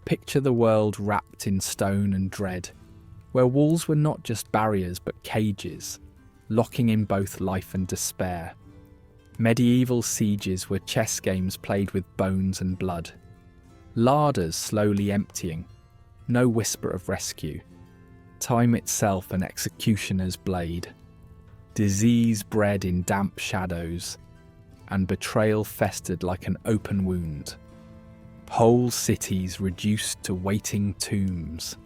Picture the world wrapped in stone and dread, where walls were not just barriers but cages, locking in both life and despair. Medieval sieges were chess games played with bones and blood. Larders slowly emptying, no whisper of rescue. Time itself an executioner's blade. Disease bred in damp shadows, and betrayal festered like an open wound. Whole cities reduced to waiting tombs.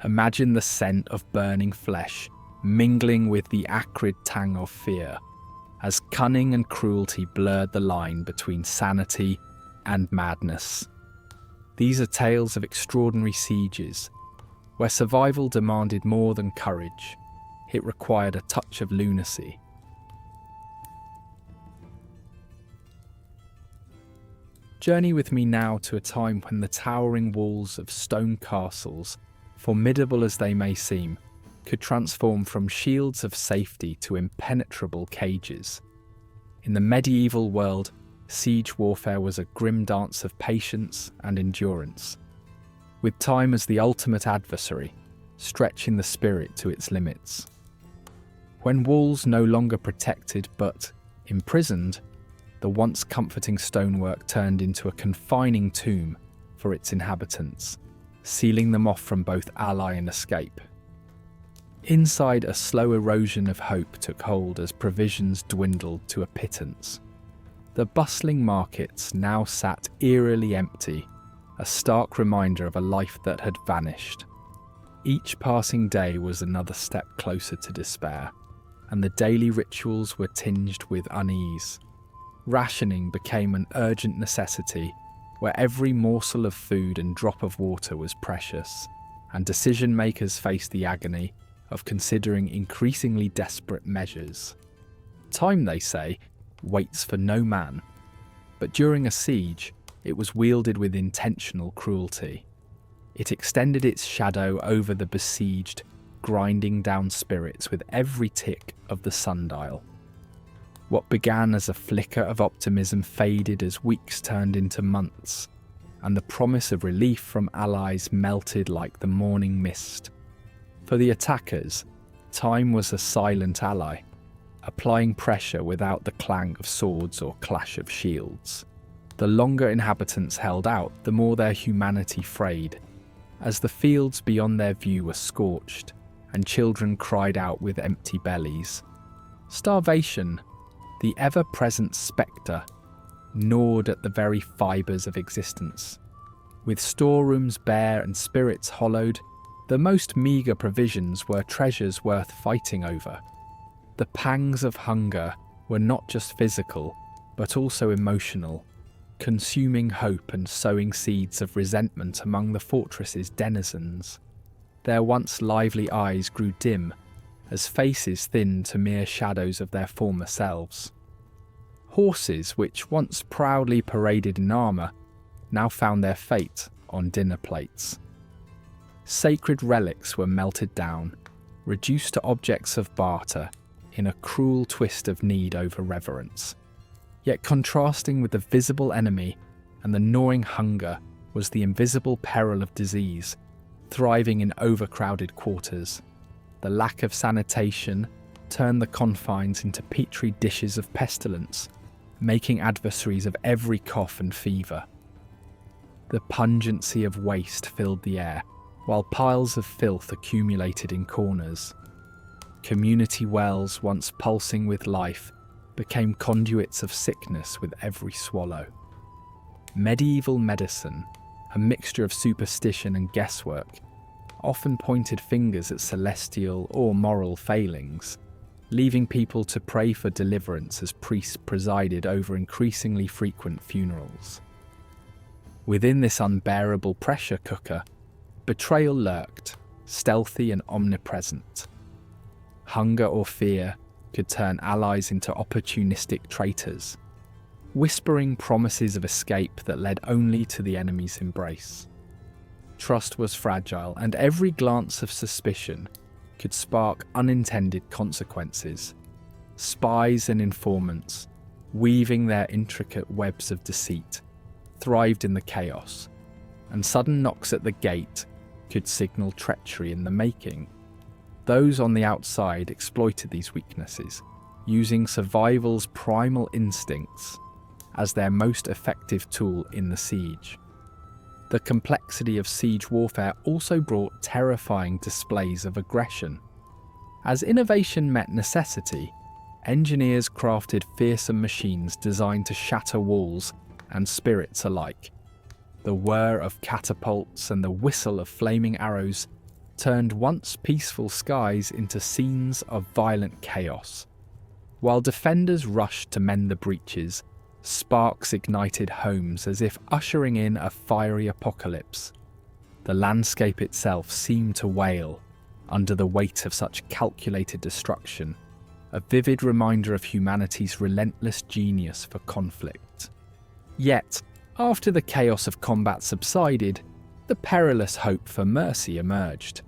Imagine the scent of burning flesh mingling with the acrid tang of fear, as cunning and cruelty blurred the line between sanity and madness. These are tales of extraordinary sieges, where survival demanded more than courage. It required a touch of lunacy. Journey with me now to a time when the towering walls of stone castles, formidable as they may seem, could transform from shields of safety to impenetrable cages. In the medieval world, siege warfare was a grim dance of patience and endurance, with time as the ultimate adversary, stretching the spirit to its limits. When walls no longer protected but imprisoned, the once comforting stonework turned into a confining tomb for its inhabitants, sealing them off from both ally and escape. Inside, a slow erosion of hope took hold as provisions dwindled to a pittance. The bustling markets now sat eerily empty, a stark reminder of a life that had vanished. Each passing day was another step closer to despair, and the daily rituals were tinged with unease. Rationing became an urgent necessity, where every morsel of food and drop of water was precious, and decision-makers faced the agony of considering increasingly desperate measures. Time, they say, waits for no man, but during a siege, it was wielded with intentional cruelty. It extended its shadow over the besieged, grinding down spirits with every tick of the sundial. What began as a flicker of optimism faded as weeks turned into months, and the promise of relief from allies melted like the morning mist. For the attackers, time was a silent ally, applying pressure without the clang of swords or clash of shields. The longer inhabitants held out, the more their humanity frayed, as the fields beyond their view were scorched, and children cried out with empty bellies. Starvation, the ever-present spectre, gnawed at the very fibres of existence. With storerooms bare and spirits hollowed, the most meagre provisions were treasures worth fighting over. The pangs of hunger were not just physical, but also emotional, consuming hope and sowing seeds of resentment among the fortress's denizens. Their once lively eyes grew dim, as faces thinned to mere shadows of their former selves. Horses, which once proudly paraded in armour, now found their fate on dinner plates. Sacred relics were melted down, reduced to objects of barter, in a cruel twist of need over reverence. Yet contrasting with the visible enemy and the gnawing hunger was the invisible peril of disease, thriving in overcrowded quarters. The lack of sanitation turned the confines into petri dishes of pestilence, making adversaries of every cough and fever. The pungency of waste filled the air, while piles of filth accumulated in corners. Community wells, once pulsing with life, became conduits of sickness with every swallow. Medieval medicine, a mixture of superstition and guesswork, often pointed fingers at celestial or moral failings, leaving people to pray for deliverance as priests presided over increasingly frequent funerals. Within this unbearable pressure cooker, betrayal lurked, stealthy and omnipresent. Hunger or fear could turn allies into opportunistic traitors, whispering promises of escape that led only to the enemy's embrace. Trust was fragile, and every glance of suspicion could spark unintended consequences. Spies and informants, weaving their intricate webs of deceit, thrived in the chaos, and sudden knocks at the gate could signal treachery in the making. Those on the outside exploited these weaknesses, using survival's primal instincts as their most effective tool in the siege. The complexity of siege warfare also brought terrifying displays of aggression. As innovation met necessity, engineers crafted fearsome machines designed to shatter walls and spirits alike. The whir of catapults and the whistle of flaming arrows turned once peaceful skies into scenes of violent chaos. While defenders rushed to mend the breaches, sparks ignited homes as if ushering in a fiery apocalypse. The landscape itself seemed to wail under the weight of such calculated destruction, a vivid reminder of humanity's relentless genius for conflict. Yet, after the chaos of combat subsided, the perilous hope for mercy emerged.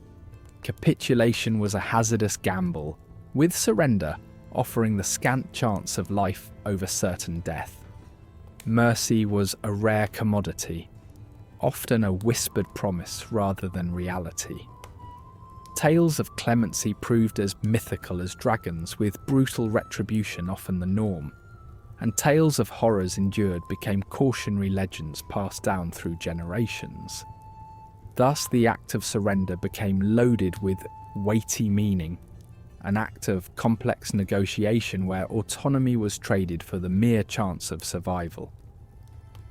Capitulation was a hazardous gamble, with surrender offering the scant chance of life over certain death. Mercy was a rare commodity, often a whispered promise rather than reality. Tales of clemency proved as mythical as dragons, with brutal retribution often the norm, and tales of horrors endured became cautionary legends passed down through generations. Thus, the act of surrender became loaded with weighty meaning, an act of complex negotiation where autonomy was traded for the mere chance of survival.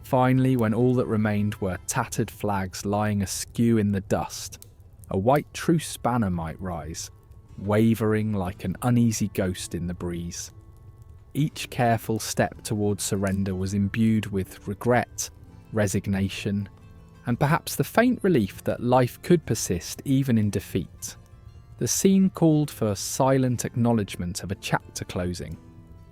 Finally, when all that remained were tattered flags lying askew in the dust, a white truce banner might rise, wavering like an uneasy ghost in the breeze. Each careful step towards surrender was imbued with regret, resignation, and perhaps the faint relief that life could persist even in defeat. The scene called for silent acknowledgement of a chapter closing,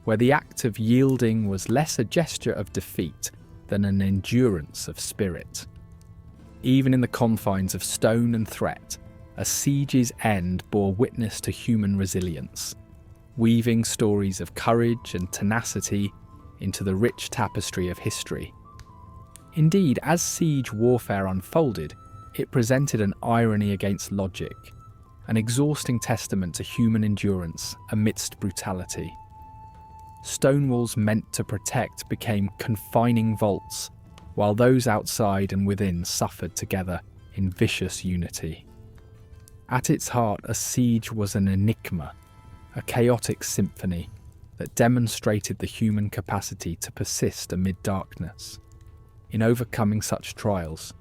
where the act of yielding was less a gesture of defeat than an endurance of spirit. Even in the confines of stone and threat, a siege's end bore witness to human resilience, weaving stories of courage and tenacity into the rich tapestry of history. Indeed, as siege warfare unfolded, it presented an irony against logic, an exhausting testament to human endurance amidst brutality. Stone walls meant to protect became confining vaults, while those outside and within suffered together in vicious unity. At its heart, a siege was an enigma, a chaotic symphony that demonstrated the human capacity to persist amid darkness. In overcoming such trials,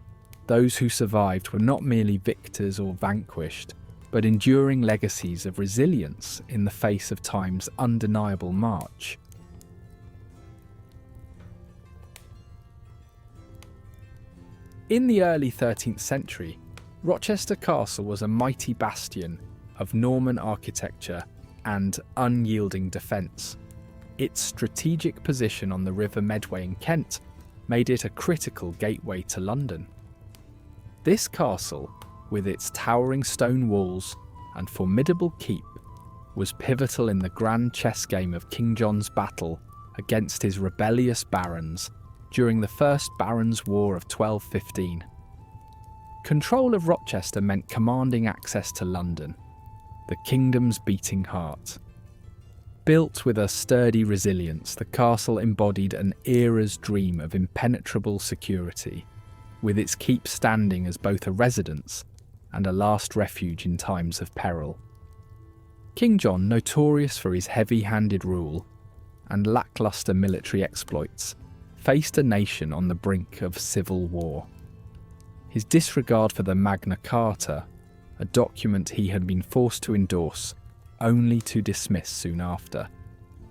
those who survived were not merely victors or vanquished, but enduring legacies of resilience in the face of time's undeniable march. In the early 13th century, Rochester Castle was a mighty bastion of Norman architecture and unyielding defence. Its strategic position on the River Medway in Kent made it a critical gateway to London. This castle, with its towering stone walls and formidable keep, was pivotal in the grand chess game of King John's battle against his rebellious barons during the First Barons' War of 1215. Control of Rochester meant commanding access to London, the kingdom's beating heart. Built with a sturdy resilience, the castle embodied an era's dream of impenetrable security, with its keep standing as both a residence and a last refuge in times of peril. King John, notorious for his heavy-handed rule and lacklustre military exploits, faced a nation on the brink of civil war. His disregard for the Magna Carta, a document he had been forced to endorse only to dismiss soon after,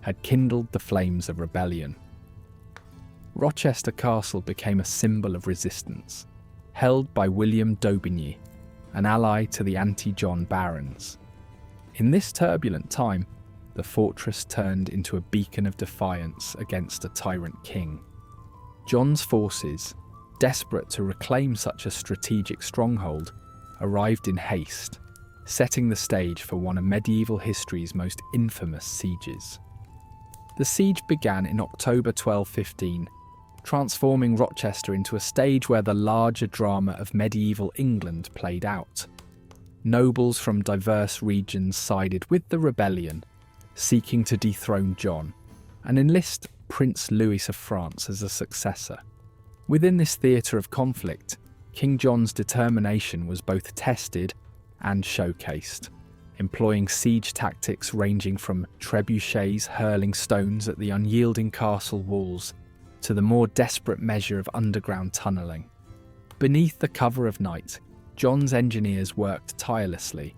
had kindled the flames of rebellion. Rochester Castle became a symbol of resistance, held by William d'Aubigny, an ally to the anti-John barons. In this turbulent time, the fortress turned into a beacon of defiance against a tyrant king. John's forces, desperate to reclaim such a strategic stronghold, arrived in haste, setting the stage for one of medieval history's most infamous sieges. The siege began in October 1215, transforming Rochester into a stage where the larger drama of medieval England played out. Nobles from diverse regions sided with the rebellion, seeking to dethrone John and enlist Prince Louis of France as a successor. Within this theatre of conflict, King John's determination was both tested and showcased, employing siege tactics ranging from trebuchets hurling stones at the unyielding castle walls to the more desperate measure of underground tunnelling. Beneath the cover of night, John's engineers worked tirelessly,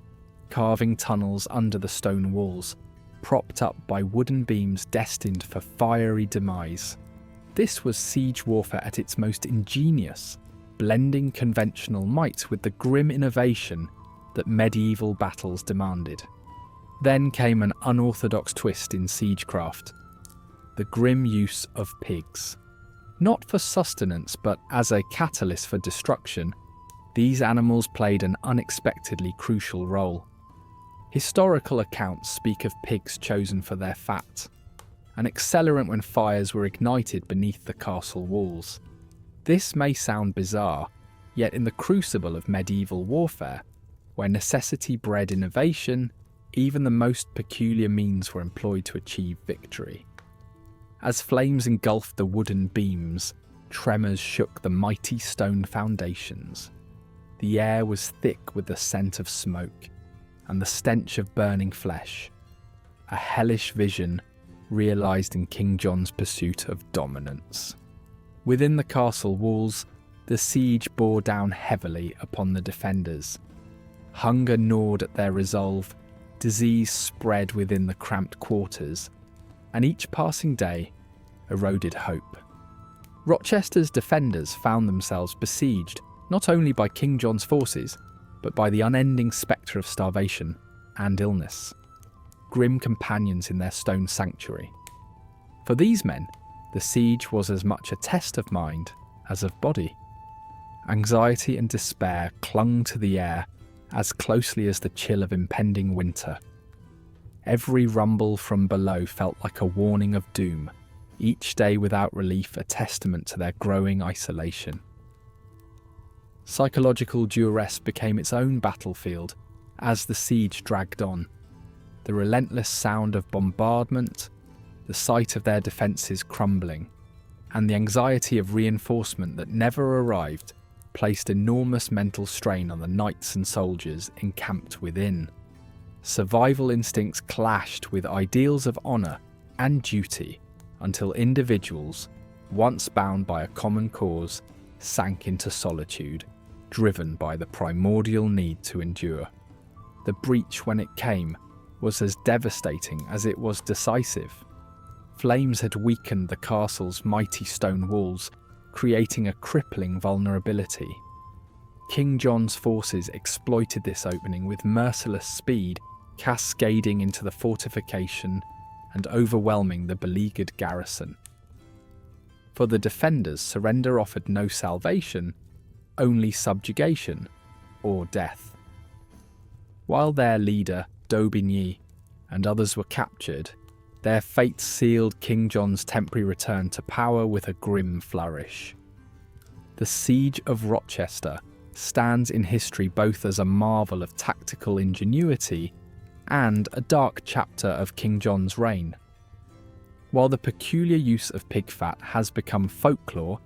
carving tunnels under the stone walls, propped up by wooden beams destined for fiery demise. This was siege warfare at its most ingenious, blending conventional might with the grim innovation that medieval battles demanded. Then came an unorthodox twist in siegecraft: the grim use of pigs. Not for sustenance, but as a catalyst for destruction, these animals played an unexpectedly crucial role. Historical accounts speak of pigs chosen for their fat, an accelerant when fires were ignited beneath the castle walls. This may sound bizarre, yet in the crucible of medieval warfare, where necessity bred innovation, even the most peculiar means were employed to achieve victory. As flames engulfed the wooden beams, tremors shook the mighty stone foundations. The air was thick with the scent of smoke and the stench of burning flesh, a hellish vision realised in King John's pursuit of dominance. Within the castle walls, the siege bore down heavily upon the defenders. Hunger gnawed at their resolve, disease spread within the cramped quarters, and each passing day eroded hope. Rochester's defenders found themselves besieged not only by King John's forces, but by the unending spectre of starvation and illness, grim companions in their stone sanctuary. For these men, the siege was as much a test of mind as of body. Anxiety and despair clung to the air as closely as the chill of impending winter. Every rumble from below felt like a warning of doom, each day without relief a testament to their growing isolation. Psychological duress became its own battlefield as the siege dragged on. The relentless sound of bombardment, the sight of their defences crumbling, and the anxiety of reinforcement that never arrived placed enormous mental strain on the knights and soldiers encamped within. Survival instincts clashed with ideals of honour and duty until individuals, once bound by a common cause, sank into solitude, driven by the primordial need to endure. The breach, when it came, was as devastating as it was decisive. Flames had weakened the castle's mighty stone walls, creating a crippling vulnerability. King John's forces exploited this opening with merciless speed, cascading into the fortification and overwhelming the beleaguered garrison. For the defenders, surrender offered no salvation, only subjugation or death. While their leader, Daubigny, and others were captured, their fate sealed King John's temporary return to power with a grim flourish. The Siege of Rochester stands in history both as a marvel of tactical ingenuity and a dark chapter of King John's reign. While the peculiar use of pig fat has become folklore,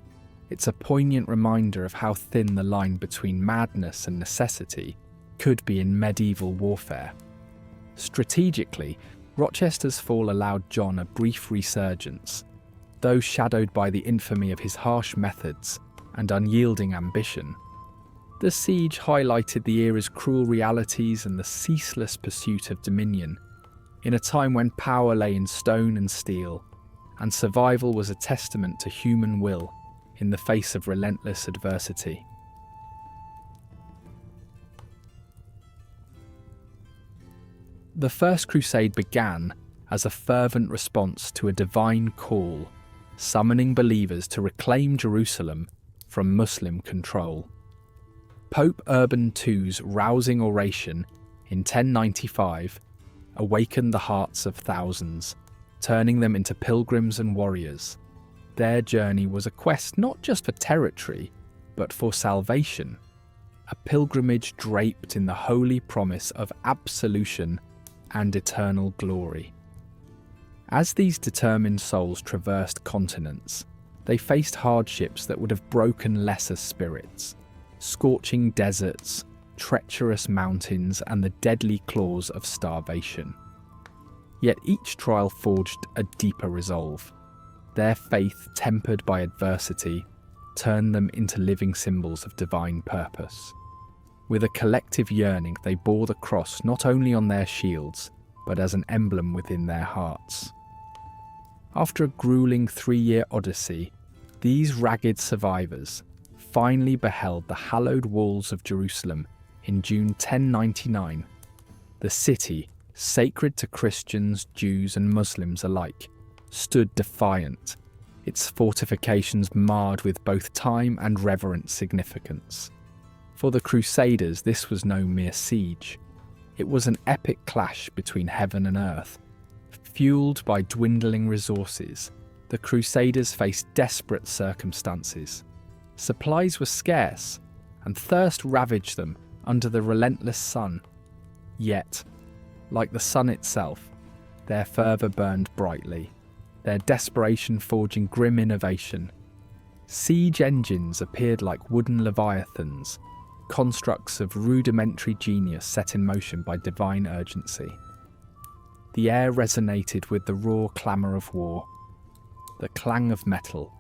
it's a poignant reminder of how thin the line between madness and necessity could be in medieval warfare. Strategically, Rochester's fall allowed John a brief resurgence, though shadowed by the infamy of his harsh methods and unyielding ambition. The siege highlighted the era's cruel realities and the ceaseless pursuit of dominion, in a time when power lay in stone and steel, and survival was a testament to human will in the face of relentless adversity. The First Crusade began as a fervent response to a divine call, summoning believers to reclaim Jerusalem from Muslim control. Pope Urban II's rousing oration in 1095 awakened the hearts of thousands, turning them into pilgrims and warriors. Their journey was a quest not just for territory, but for salvation, a pilgrimage draped in the holy promise of absolution and eternal glory. As these determined souls traversed continents, they faced hardships that would have broken lesser spirits: scorching deserts, treacherous mountains, and the deadly claws of starvation. Yet each trial forged a deeper resolve. Their faith, tempered by adversity, turned them into living symbols of divine purpose. With a collective yearning, they bore the cross not only on their shields, but as an emblem within their hearts. After a grueling 3-year odyssey, these ragged survivors finally beheld the hallowed walls of Jerusalem in June 1099. The city, sacred to Christians, Jews, and Muslims alike, stood defiant, its fortifications marred with both time and reverent significance. For the Crusaders, this was no mere siege. It was an epic clash between heaven and earth. Fueled by dwindling resources, the Crusaders faced desperate circumstances. Supplies were scarce, and thirst ravaged them under the relentless sun. Yet, like the sun itself, their fervour burned brightly, their desperation forging grim innovation. Siege engines appeared like wooden leviathans, constructs of rudimentary genius set in motion by divine urgency. The air resonated with the raw clamour of war, the clang of metal,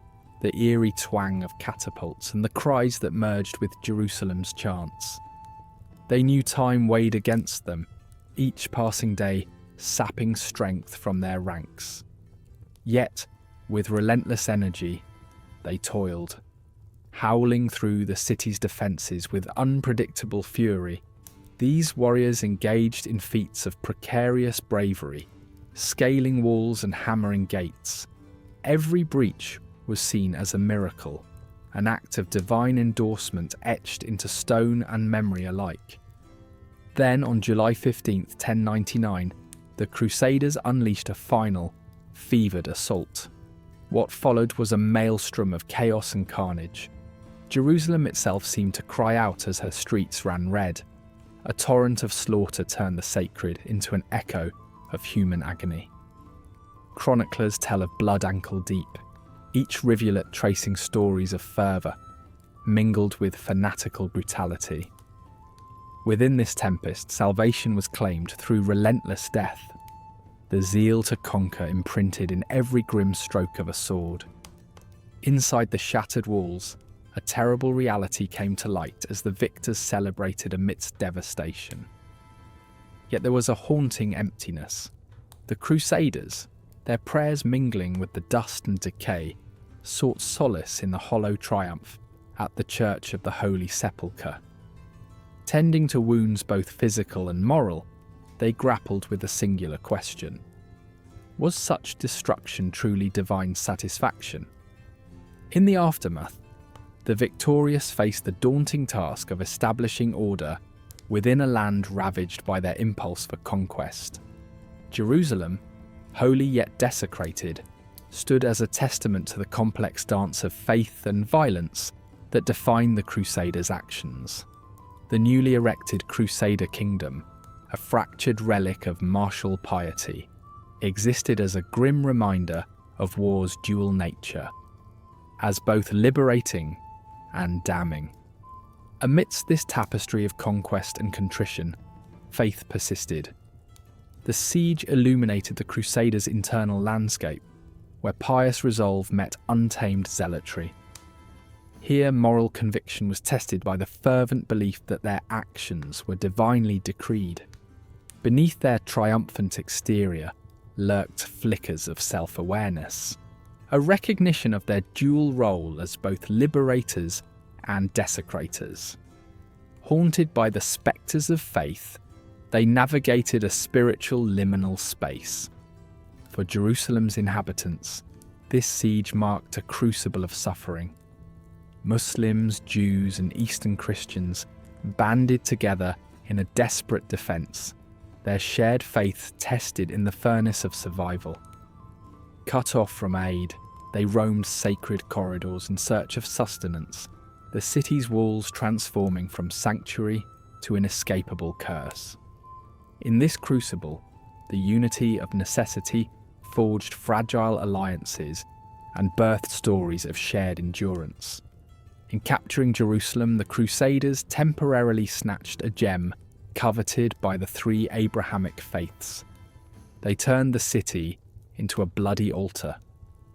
the eerie twang of catapults, and the cries that merged with Jerusalem's chants. They knew time weighed against them, each passing day sapping strength from their ranks. Yet, with relentless energy, they toiled, howling through the city's defences with unpredictable fury. These warriors engaged in feats of precarious bravery, scaling walls and hammering gates. Every breach was seen as a miracle, an act of divine endorsement etched into stone and memory alike. Then, on July 15th, 1099, the Crusaders unleashed a final, fevered assault. What followed was a maelstrom of chaos and carnage. Jerusalem itself seemed to cry out as her streets ran red. A torrent of slaughter turned the sacred into an echo of human agony. Chroniclers tell of blood ankle deep, each rivulet tracing stories of fervour, mingled with fanatical brutality. Within this tempest, salvation was claimed through relentless death, the zeal to conquer imprinted in every grim stroke of a sword. Inside the shattered walls, a terrible reality came to light as the victors celebrated amidst devastation. Yet there was a haunting emptiness. The Crusaders, their prayers mingling with the dust and decay, sought solace in the hollow triumph at the Church of the Holy Sepulchre. Tending to wounds both physical and moral, they grappled with a singular question. Was such destruction truly divine satisfaction? In the aftermath, the victorious faced the daunting task of establishing order within a land ravaged by their impulse for conquest. Jerusalem, holy yet desecrated, stood as a testament to the complex dance of faith and violence that defined the Crusaders' actions. The newly erected Crusader kingdom, a fractured relic of martial piety, existed as a grim reminder of war's dual nature, as both liberating and damning. Amidst this tapestry of conquest and contrition, faith persisted. The siege illuminated the Crusaders' internal landscape, where pious resolve met untamed zealotry. Here, moral conviction was tested by the fervent belief that their actions were divinely decreed. Beneath their triumphant exterior lurked flickers of self-awareness, a recognition of their dual role as both liberators and desecrators. Haunted by the spectres of faith, they navigated a spiritual liminal space. For Jerusalem's inhabitants, this siege marked a crucible of suffering. Muslims, Jews, and Eastern Christians banded together in a desperate defence, their shared faith tested in the furnace of survival. Cut off from aid, They roamed sacred corridors in search of sustenance, the city's walls transforming from sanctuary to inescapable curse. In this crucible, the unity of necessity forged fragile alliances and birthed stories of shared endurance. In capturing Jerusalem, the Crusaders temporarily snatched a gem coveted by the three Abrahamic faiths. They turned the city into a bloody altar,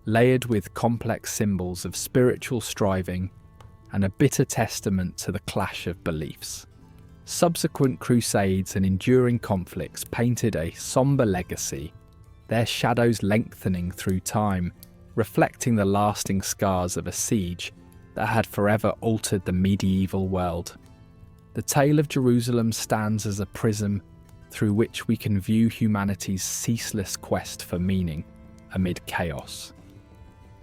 layered with complex symbols of spiritual striving and a bitter testament to the clash of beliefs. Subsequent crusades and enduring conflicts painted a sombre legacy, their shadows lengthening through time, reflecting the lasting scars of a siege that had forever altered the medieval world. The tale of Jerusalem stands as a prism through which we can view humanity's ceaseless quest for meaning amid chaos.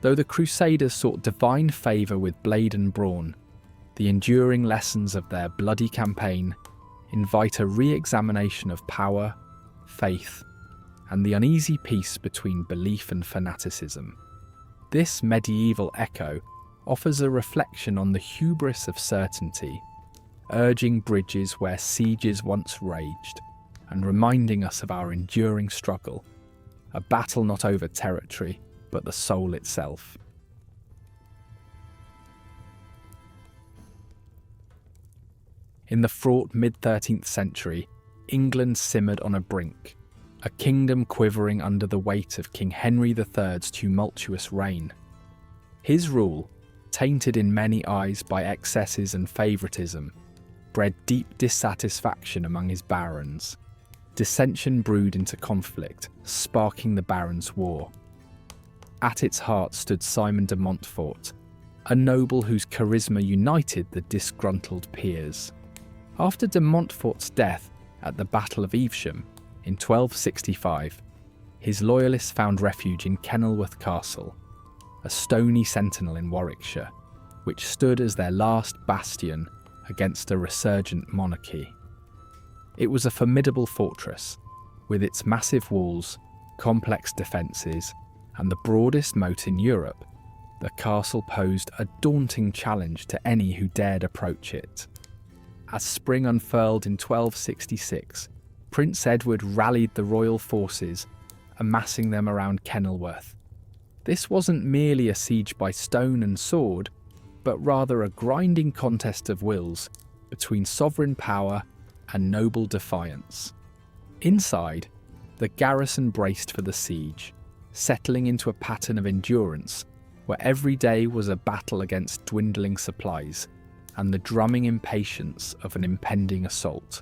Though the Crusaders sought divine favour with blade and brawn, the enduring lessons of their bloody campaign invite a re-examination of power, faith, and the uneasy peace between belief and fanaticism. This medieval echo offers a reflection on the hubris of certainty, urging bridges where sieges once raged, and reminding us of our enduring struggle, a battle not over territory, but the soul itself. In the fraught mid-13th century, England simmered on a brink, a kingdom quivering under the weight of King Henry III's tumultuous reign. His rule, tainted in many eyes by excesses and favouritism, bred deep dissatisfaction among his barons. Dissension brewed into conflict, sparking the Barons' War. At its heart stood Simon de Montfort, a noble whose charisma united the disgruntled peers. After de Montfort's death at the Battle of Evesham in 1265, his loyalists found refuge in Kenilworth Castle, a stony sentinel in Warwickshire, which stood as their last bastion against a resurgent monarchy. It was a formidable fortress, with its massive walls, complex defences, and the broadest moat in Europe. The castle posed a daunting challenge to any who dared approach it. As spring unfurled in 1266, Prince Edward rallied the royal forces, amassing them around Kenilworth. This wasn't merely a siege by stone and sword, but rather a grinding contest of wills between sovereign power and noble defiance. Inside, the garrison braced for the siege, settling into a pattern of endurance where every day was a battle against dwindling supplies and the drumming impatience of an impending assault.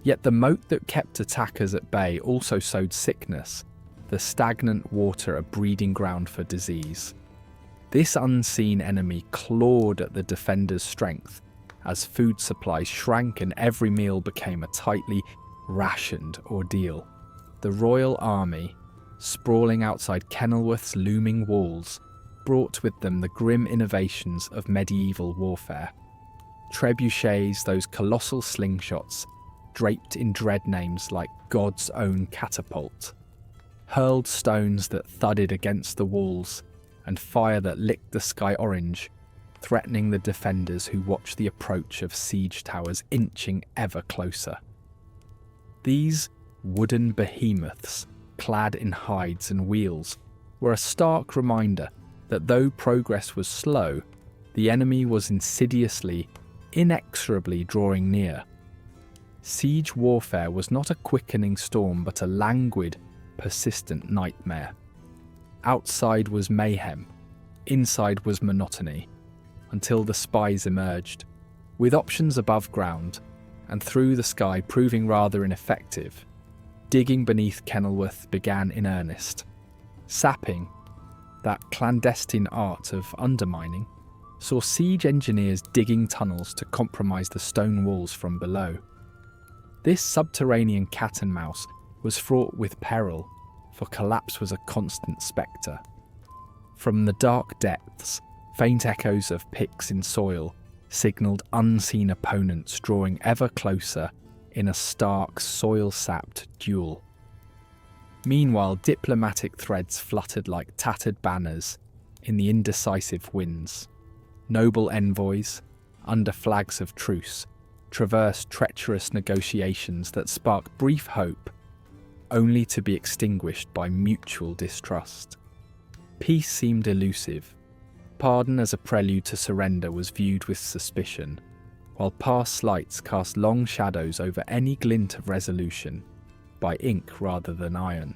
Yet the moat that kept attackers at bay also sowed sickness, the stagnant water a breeding ground for disease. This unseen enemy clawed at the defenders' strength as food supplies shrank and every meal became a tightly rationed ordeal. The royal army, sprawling outside Kenilworth's looming walls, brought with them the grim innovations of medieval warfare. Trebuchets, those colossal slingshots, draped in dread names like God's own catapult, hurled stones that thudded against the walls, and fire that licked the sky orange, threatening the defenders who watched the approach of siege towers inching ever closer. These wooden behemoths, clad in hides and wheels, were a stark reminder that though progress was slow, the enemy was insidiously, inexorably drawing near. Siege warfare was not a quickening storm but a languid, persistent nightmare. Outside was mayhem, inside was monotony, until the spies emerged, with options above ground and through the sky proving rather ineffective. Digging beneath Kenilworth began in earnest. Sapping, that clandestine art of undermining, saw siege engineers digging tunnels to compromise the stone walls from below. This subterranean cat and mouse was fraught with peril, for collapse was a constant spectre. From the dark depths, faint echoes of picks in soil signalled unseen opponents drawing ever closer in a stark, soil-sapped duel. Meanwhile, diplomatic threads fluttered like tattered banners in the indecisive winds. Noble envoys, under flags of truce, traversed treacherous negotiations that spark brief hope, only to be extinguished by mutual distrust. Peace seemed elusive. Pardon as a prelude to surrender was viewed with suspicion, while past slights cast long shadows over any glint of resolution, by ink rather than iron.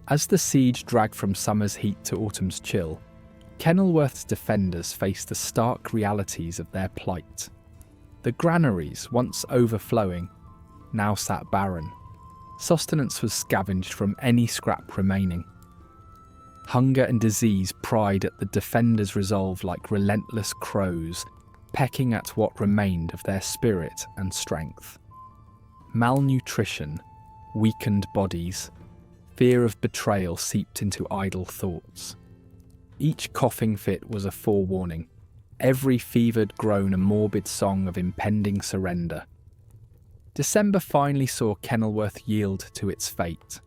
As the siege dragged from summer's heat to autumn's chill, Kenilworth's defenders faced the stark realities of their plight. The granaries, once overflowing, now sat barren. Sustenance was scavenged from any scrap remaining. Hunger and disease pried at the defenders' resolve like relentless crows, pecking at what remained of their spirit and strength. Malnutrition weakened bodies. Fear of betrayal seeped into idle thoughts. Each coughing fit was a forewarning, every fevered groan a morbid song of impending surrender. December finally saw Kenilworth yield to its fate.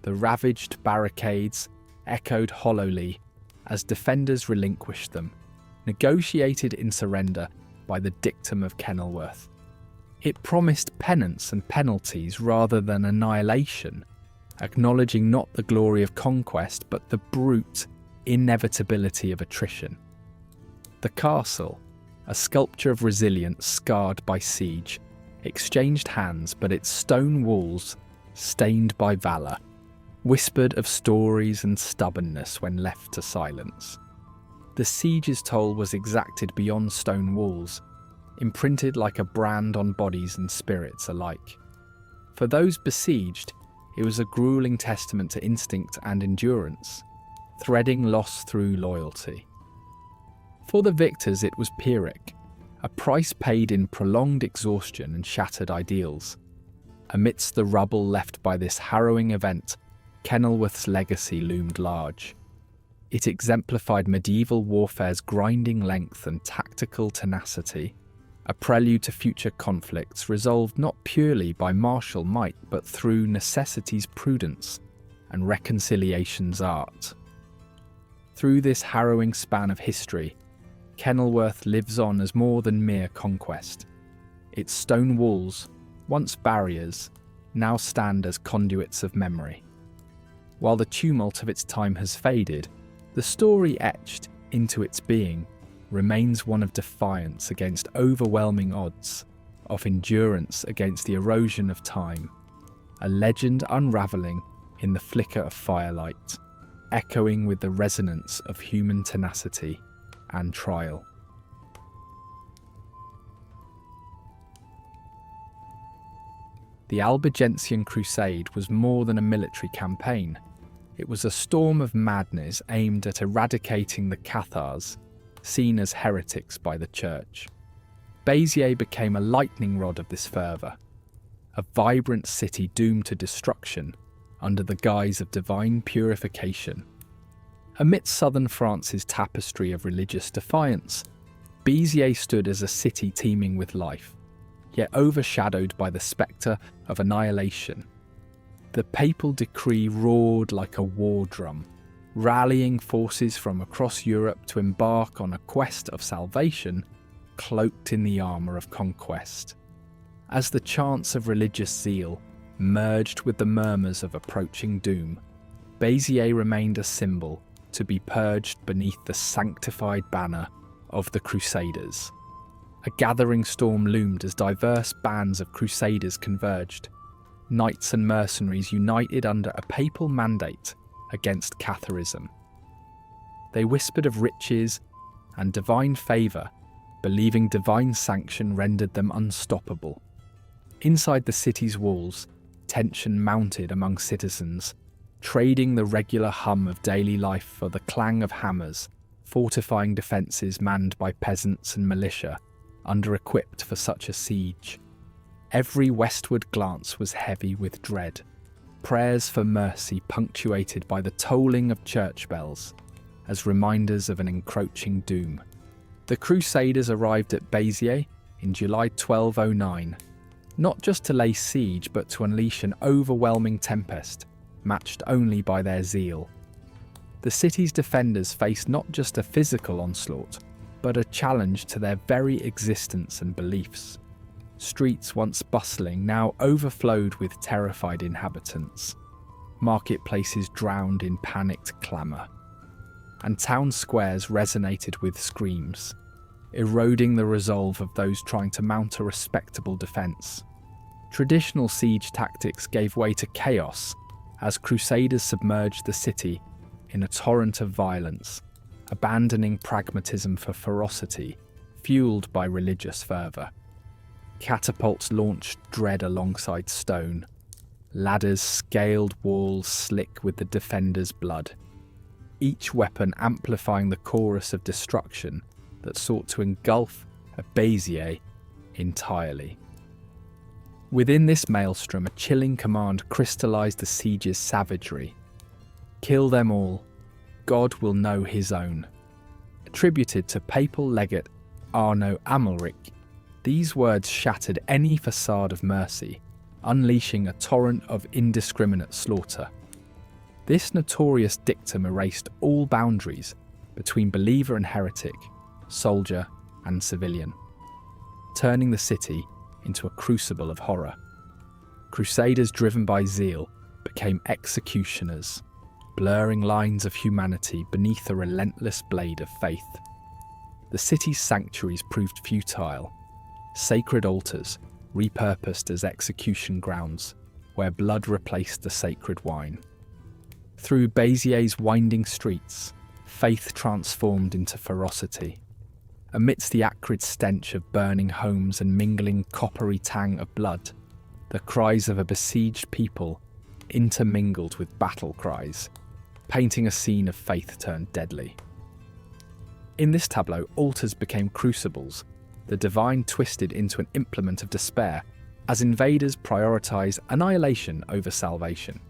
The ravaged barricades echoed hollowly as defenders relinquished them, negotiated in surrender by the dictum of Kenilworth. It promised penance and penalties rather than annihilation, acknowledging not the glory of conquest but the brute inevitability of attrition. The castle, a sculpture of resilience scarred by siege, exchanged hands, but its stone walls, stained by valour, whispered of stories and stubbornness when left to silence. The siege's toll was exacted beyond stone walls, imprinted like a brand on bodies and spirits alike. For those besieged, it was a grueling testament to instinct and endurance, threading loss through loyalty. For the victors it was Pyrrhic, a price paid in prolonged exhaustion and shattered ideals. Amidst the rubble left by this harrowing event, Kenilworth's legacy loomed large. It exemplified medieval warfare's grinding length and tactical tenacity, a prelude to future conflicts resolved not purely by martial might but through necessity's prudence and reconciliation's art. Through this harrowing span of history, Kenilworth lives on as more than mere conquest. Its stone walls, once barriers, now stand as conduits of memory. While the tumult of its time has faded, the story etched into its being remains one of defiance against overwhelming odds, of endurance against the erosion of time, a legend unravelling in the flicker of firelight, echoing with the resonance of human tenacity and trial. The Albigensian Crusade was more than a military campaign. It was a storm of madness aimed at eradicating the Cathars, seen as heretics by the Church. Béziers became a lightning rod of this fervour, a vibrant city doomed to destruction under the guise of divine purification. Amidst southern France's tapestry of religious defiance, Béziers stood as a city teeming with life, yet overshadowed by the spectre of annihilation. The papal decree roared like a war drum, rallying forces from across Europe to embark on a quest of salvation cloaked in the armour of conquest. As the chants of religious zeal merged with the murmurs of approaching doom, Béziers remained a symbol to be purged beneath the sanctified banner of the Crusaders. A gathering storm loomed as diverse bands of Crusaders converged, knights and mercenaries united under a papal mandate against Catharism. They whispered of riches and divine favour, believing divine sanction rendered them unstoppable. Inside the city's walls, tension mounted among citizens, trading the regular hum of daily life for the clang of hammers, fortifying defences manned by peasants and militia, under-equipped for such a siege. Every westward glance was heavy with dread, prayers for mercy punctuated by the tolling of church bells, as reminders of an encroaching doom. The Crusaders arrived at Béziers in July 1209, not just to lay siege but to unleash an overwhelming tempest, matched only by their zeal. The city's defenders faced not just a physical onslaught, but a challenge to their very existence and beliefs. Streets once bustling now overflowed with terrified inhabitants. Marketplaces drowned in panicked clamour. And town squares resonated with screams, eroding the resolve of those trying to mount a respectable defence. Traditional siege tactics gave way to chaos as crusaders submerged the city in a torrent of violence, abandoning pragmatism for ferocity, fueled by religious fervour. Catapults launched dread alongside stone. Ladders scaled walls slick with the defenders' blood, each weapon amplifying the chorus of destruction that sought to engulf a Béziers entirely. Within this maelstrom, a chilling command crystallised the siege's savagery. "Kill them all. God will know his own." Attributed to papal legate Arno Amalric, these words shattered any facade of mercy, unleashing a torrent of indiscriminate slaughter. This notorious dictum erased all boundaries between believer and heretic, soldier and civilian, turning the city into a crucible of horror. Crusaders driven by zeal became executioners, blurring lines of humanity beneath a relentless blade of faith. The city's sanctuaries proved futile, sacred altars repurposed as execution grounds, where blood replaced the sacred wine. Through Béziers' winding streets, faith transformed into ferocity. Amidst the acrid stench of burning homes and mingling coppery tang of blood, the cries of a besieged people intermingled with battle cries, painting a scene of faith turned deadly. In this tableau, altars became crucibles, the divine twisted into an implement of despair as invaders prioritize annihilation over salvation.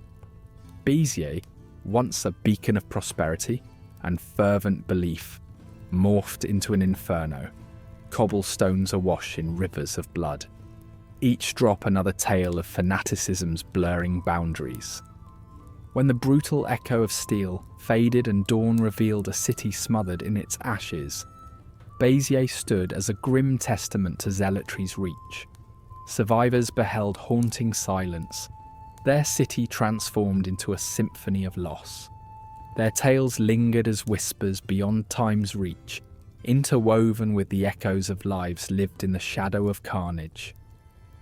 Béziers, once a beacon of prosperity and fervent belief, morphed into an inferno, cobblestones awash in rivers of blood, each drop another tale of fanaticism's blurring boundaries. When the brutal echo of steel faded and dawn revealed a city smothered in its ashes, Béziers stood as a grim testament to zealotry's reach. Survivors beheld haunting silence, their city transformed into a symphony of loss. Their tales lingered as whispers beyond time's reach, interwoven with the echoes of lives lived in the shadow of carnage.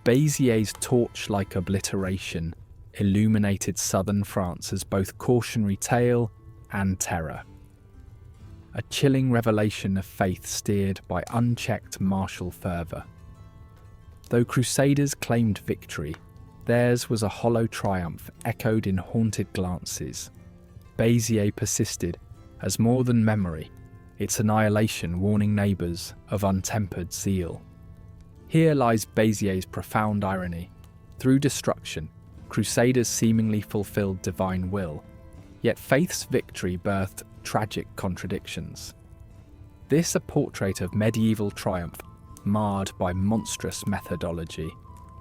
Béziers' torch-like obliteration illuminated southern France as both cautionary tale and terror. A chilling revelation of faith steered by unchecked martial fervour. Though crusaders claimed victory, theirs was a hollow triumph echoed in haunted glances. Béziers persisted as more than memory, its annihilation warning neighbours of untempered zeal. Here lies Béziers' profound irony. Through destruction, crusaders seemingly fulfilled divine will, yet faith's victory birthed tragic contradictions. This a portrait of medieval triumph marred by monstrous methodology,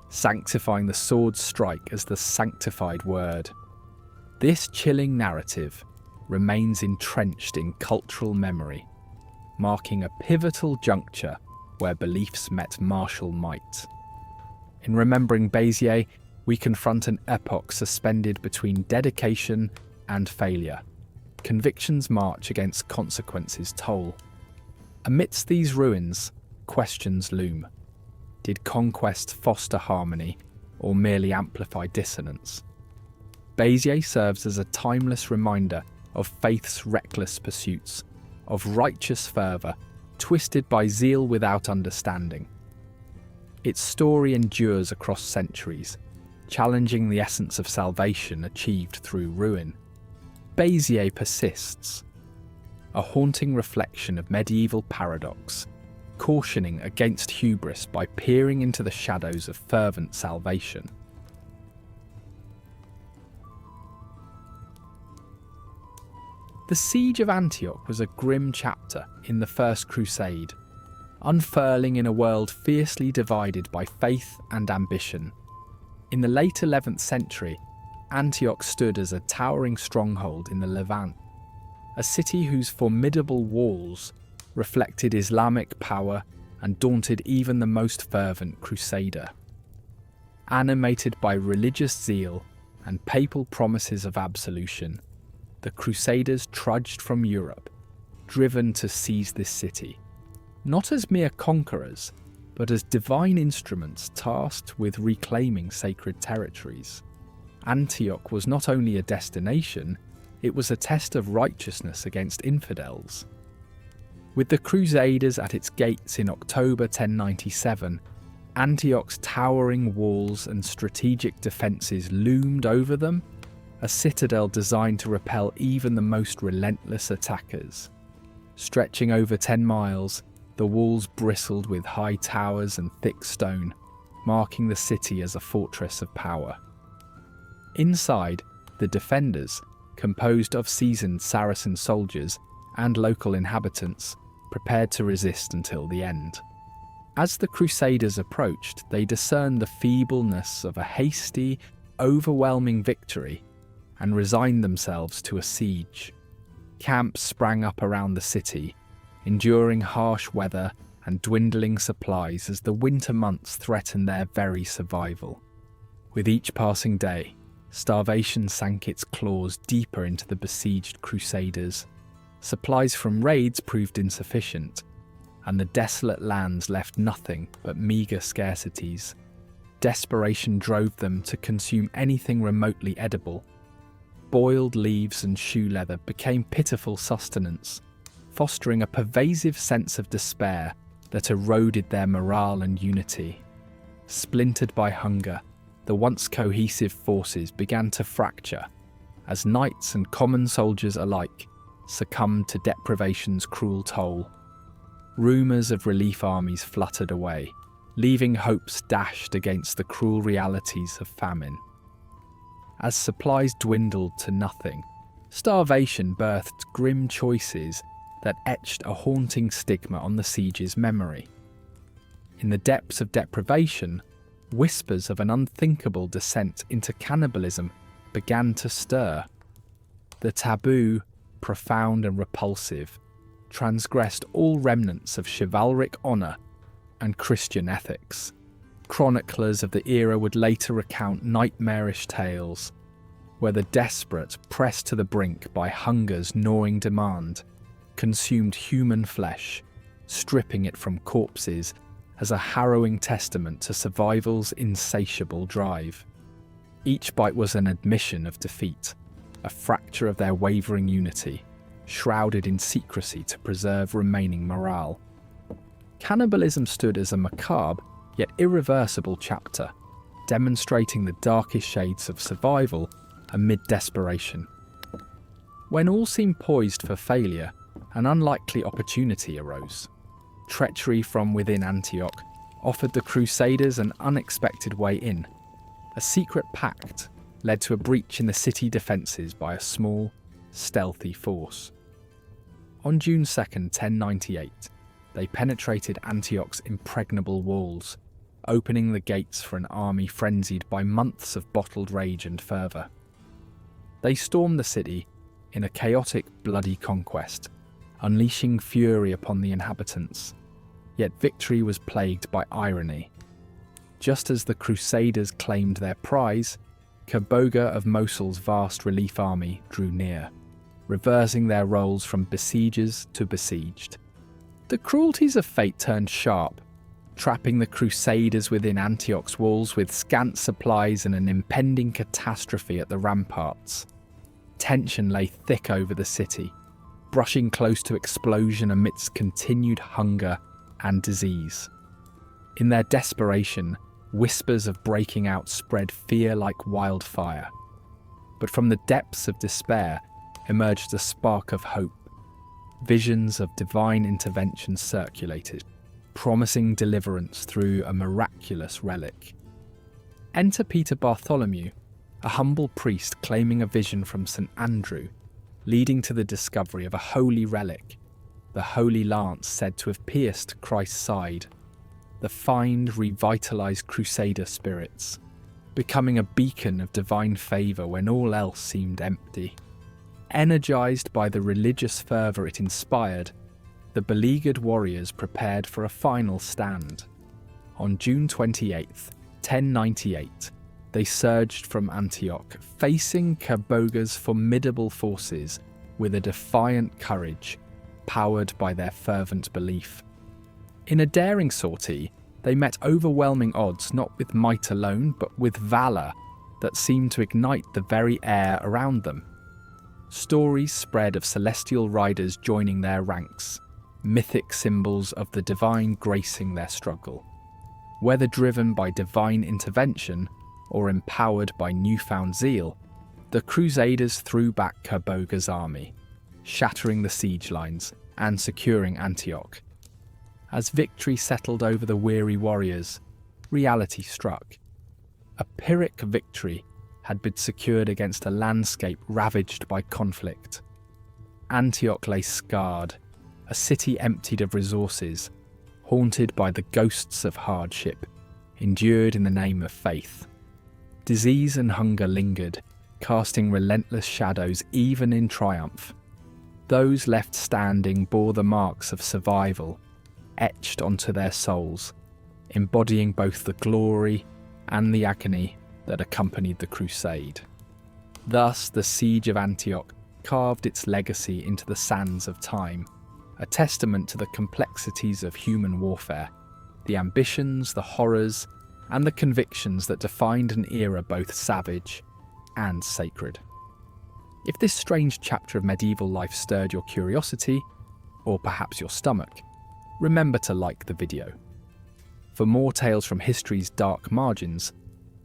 sanctifying the sword's strike as the sanctified word. This chilling narrative remains entrenched in cultural memory, marking a pivotal juncture where beliefs met martial might. In remembering Béziers, we confront an epoch suspended between dedication and failure. Convictions march against consequences toll. Amidst these ruins, questions loom. Did conquest foster harmony or merely amplify dissonance? Béziers serves as a timeless reminder of faith's reckless pursuits, of righteous fervour twisted by zeal without understanding. Its story endures across centuries, challenging the essence of salvation achieved through ruin. Béziers persists, a haunting reflection of medieval paradox, cautioning against hubris by peering into the shadows of fervent salvation. The Siege of Antioch was a grim chapter in the First Crusade, unfurling in a world fiercely divided by faith and ambition. In the late 11th century, Antioch stood as a towering stronghold in the Levant, a city whose formidable walls reflected Islamic power and daunted even the most fervent crusader. Animated by religious zeal and papal promises of absolution, the Crusaders trudged from Europe, driven to seize this city, not as mere conquerors, but as divine instruments tasked with reclaiming sacred territories. Antioch was not only a destination, it was a test of righteousness against infidels. With the Crusaders at its gates in October 1097, Antioch's towering walls and strategic defences loomed over them, a citadel designed to repel even the most relentless attackers. Stretching over 10 miles, the walls bristled with high towers and thick stone, marking the city as a fortress of power. Inside, the defenders, composed of seasoned Saracen soldiers and local inhabitants, prepared to resist until the end. As the Crusaders approached, they discerned the feebleness of a hasty, overwhelming victory and resigned themselves to a siege. Camps sprang up around the city, enduring harsh weather and dwindling supplies as the winter months threatened their very survival. With each passing day, starvation sank its claws deeper into the besieged Crusaders. Supplies from raids proved insufficient, and the desolate lands left nothing but meagre scarcities. Desperation drove them to consume anything remotely edible. Boiled leaves and shoe leather became pitiful sustenance, fostering a pervasive sense of despair that eroded their morale and unity. Splintered by hunger, the once cohesive forces began to fracture as knights and common soldiers alike succumbed to deprivation's cruel toll. Rumours of relief armies fluttered away, leaving hopes dashed against the cruel realities of famine. As supplies dwindled to nothing, starvation birthed grim choices that etched a haunting stigma on the siege's memory. In the depths of deprivation, whispers of an unthinkable descent into cannibalism began to stir. The taboo, profound and repulsive, transgressed all remnants of chivalric honour and Christian ethics. Chroniclers of the era would later recount nightmarish tales, where the desperate, pressed to the brink by hunger's gnawing demand, consumed human flesh, stripping it from corpses as a harrowing testament to survival's insatiable drive. Each bite was an admission of defeat, a fracture of their wavering unity, shrouded in secrecy to preserve remaining morale. Cannibalism stood as a macabre yet irreversible chapter, demonstrating the darkest shades of survival amid desperation. When all seemed poised for failure, an unlikely opportunity arose. Treachery from within Antioch offered the Crusaders an unexpected way in. A secret pact led to a breach in the city defences by a small, stealthy force. On June 2nd, 1098, they penetrated Antioch's impregnable walls, opening the gates for an army frenzied by months of bottled rage and fervour. They stormed the city in a chaotic, bloody conquest, unleashing fury upon the inhabitants. Yet victory was plagued by irony. Just as the Crusaders claimed their prize, Kaboga of Mosul's vast relief army drew near, reversing their roles from besiegers to besieged. The cruelties of fate turned sharp, trapping the Crusaders within Antioch's walls with scant supplies and an impending catastrophe at the ramparts. Tension lay thick over the city, brushing close to explosion amidst continued hunger and disease. In their desperation, whispers of breaking out spread fear like wildfire. But from the depths of despair emerged a spark of hope. Visions of divine intervention circulated, promising deliverance through a miraculous relic. Enter Peter Bartholomew, a humble priest claiming a vision from St. Andrew, leading to the discovery of a holy relic, the Holy Lance said to have pierced Christ's side. The find revitalised Crusader spirits. becoming a beacon of divine favour when all else seemed empty. Energised by the religious fervour it inspired, the beleaguered warriors prepared for a final stand. On June 28, 1098, they surged from Antioch, facing Kerboga's formidable forces with a defiant courage, powered by their fervent belief. In a daring sortie, they met overwhelming odds not with might alone, but with valour that seemed to ignite the very air around them. Stories spread of celestial riders joining their ranks, mythic symbols of the divine gracing their struggle. Whether driven by divine intervention or empowered by newfound zeal, the Crusaders threw back Kerboga's army, shattering the siege lines and securing Antioch. As victory settled over the weary warriors, reality struck. A Pyrrhic victory had been secured against a landscape ravaged by conflict. Antioch lay scarred, a city emptied of resources, haunted by the ghosts of hardship, endured in the name of faith. Disease and hunger lingered, casting relentless shadows even in triumph. Those left standing bore the marks of survival, etched onto their souls, embodying both the glory and the agony that accompanied the crusade. Thus, the siege of Antioch carved its legacy into the sands of time, a testament to the complexities of human warfare, the ambitions, the horrors, and the convictions that defined an era both savage and sacred. If this strange chapter of medieval life stirred your curiosity, or perhaps your stomach, remember to like the video. For more tales from history's dark margins,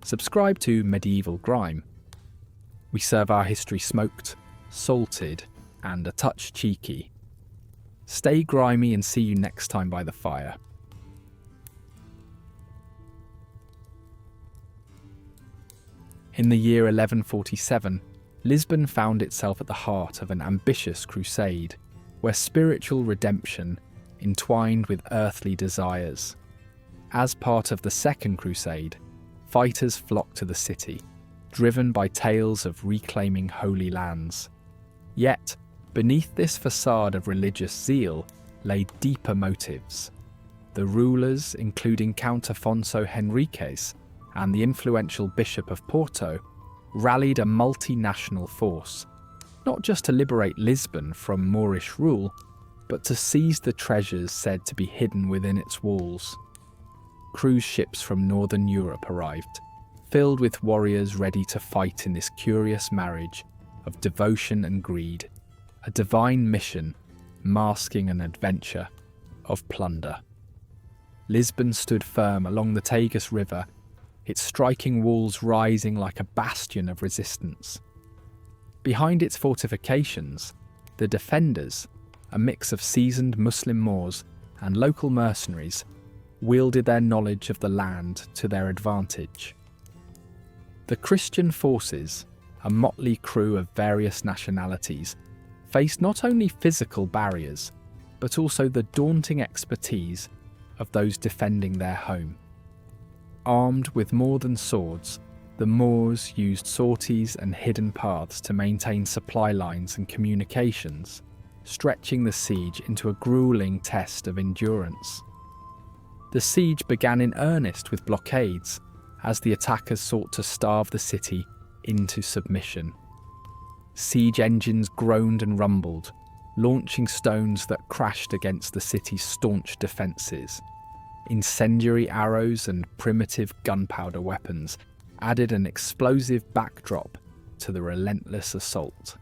subscribe to Medieval Grime. We serve our history smoked, salted, and a touch cheeky. Stay grimy and see you next time by the fire. In the year 1147, Lisbon found itself at the heart of an ambitious crusade, where spiritual redemption entwined with earthly desires. As part of the Second Crusade, fighters flocked to the city, driven by tales of reclaiming holy lands. Yet, beneath this facade of religious zeal lay deeper motives. The rulers, including Count Afonso Henriques and the influential Bishop of Porto, rallied a multinational force, not just to liberate Lisbon from Moorish rule, but to seize the treasures said to be hidden within its walls. Cruise ships from northern Europe arrived, filled with warriors ready to fight in this curious marriage of devotion and greed, a divine mission masking an adventure of plunder. Lisbon stood firm along the Tagus River, its striking walls rising like a bastion of resistance. Behind its fortifications, the defenders, a mix of seasoned Muslim Moors and local mercenaries, wielded their knowledge of the land to their advantage. The Christian forces, a motley crew of various nationalities, faced not only physical barriers, but also the daunting expertise of those defending their home. Armed with more than swords, the Moors used sorties and hidden paths to maintain supply lines and communications, stretching the siege into a grueling test of endurance. The siege began in earnest with blockades, as the attackers sought to starve the city into submission. Siege engines groaned and rumbled, launching stones that crashed against the city's staunch defences. Incendiary arrows and primitive gunpowder weapons added an explosive backdrop to the relentless assault.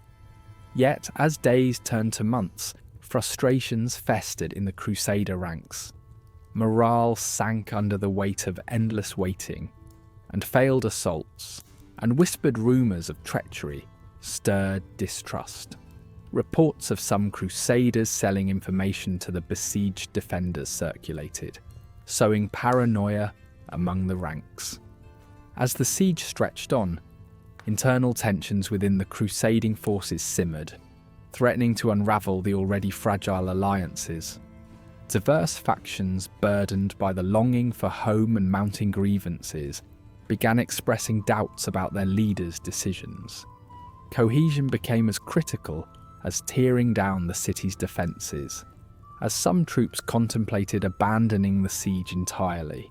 Yet, as days turned to months, frustrations festered in the Crusader ranks. Morale sank under the weight of endless waiting, and failed assaults, and whispered rumours of treachery stirred distrust. Reports of some Crusaders selling information to the besieged defenders circulated, sowing paranoia among the ranks. As the siege stretched on, internal tensions within the crusading forces simmered, threatening to unravel the already fragile alliances. Diverse factions burdened by the longing for home and mounting grievances began expressing doubts about their leaders' decisions. Cohesion became as critical as tearing down the city's defences, as some troops contemplated abandoning the siege entirely.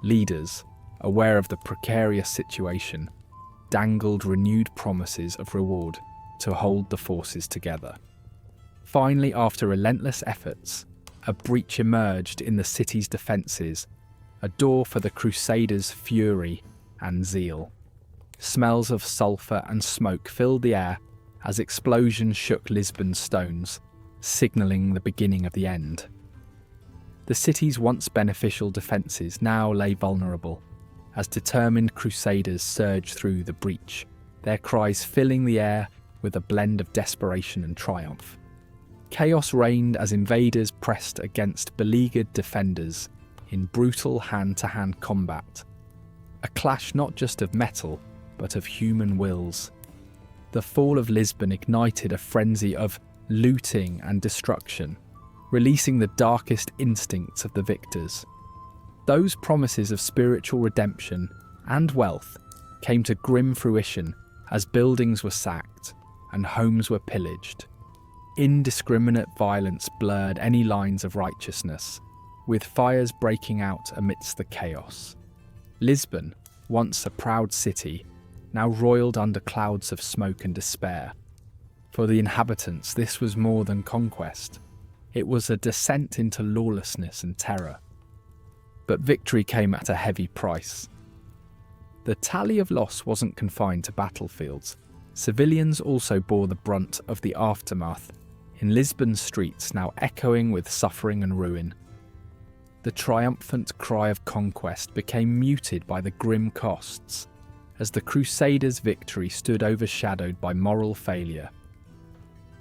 Leaders, aware of the precarious situation, dangled renewed promises of reward to hold the forces together. Finally, after relentless efforts, a breach emerged in the city's defences, a door for the Crusaders' fury and zeal. Smells of sulphur and smoke filled the air as explosions shook Lisbon's stones, signalling the beginning of the end. The city's once beneficial defences now lay vulnerable, as determined Crusaders surged through the breach, their cries filling the air with a blend of desperation and triumph. Chaos reigned as invaders pressed against beleaguered defenders in brutal hand-to-hand combat, a clash not just of metal, but of human wills. The fall of Lisbon ignited a frenzy of looting and destruction, releasing the darkest instincts of the victors. Those promises of spiritual redemption and wealth came to grim fruition as buildings were sacked and homes were pillaged. Indiscriminate violence blurred any lines of righteousness, with fires breaking out amidst the chaos. Lisbon, once a proud city, now roiled under clouds of smoke and despair. For the inhabitants, this was more than conquest. It was a descent into lawlessness and terror. But victory came at a heavy price. The tally of loss wasn't confined to battlefields. Civilians also bore the brunt of the aftermath, in Lisbon's streets now echoing with suffering and ruin. The triumphant cry of conquest became muted by the grim costs, as the Crusaders' victory stood overshadowed by moral failure.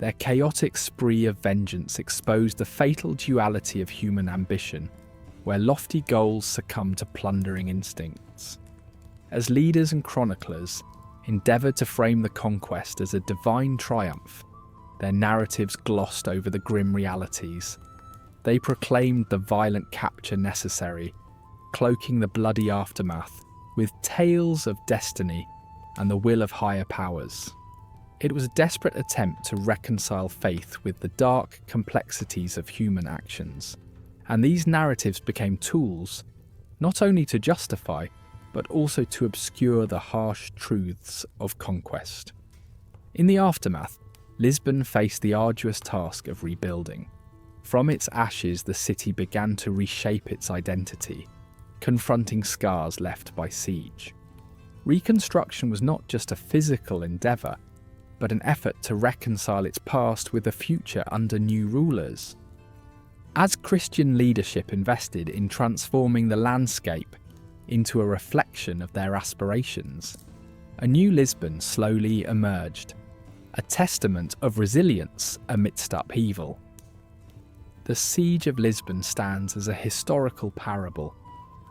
Their chaotic spree of vengeance exposed the fatal duality of human ambition, where lofty goals succumb to plundering instincts. As leaders and chroniclers endeavoured to frame the conquest as a divine triumph, their narratives glossed over the grim realities. They proclaimed the violent capture necessary, cloaking the bloody aftermath with tales of destiny and the will of higher powers. It was a desperate attempt to reconcile faith with the dark complexities of human actions, and these narratives became tools not only to justify, but also to obscure the harsh truths of conquest. In the aftermath, Lisbon faced the arduous task of rebuilding. From its ashes, the city began to reshape its identity, confronting scars left by siege. Reconstruction was not just a physical endeavour, but an effort to reconcile its past with a future under new rulers. As Christian leadership invested in transforming the landscape into a reflection of their aspirations, a new Lisbon slowly emerged, a testament of resilience amidst upheaval. The Siege of Lisbon stands as a historical parable,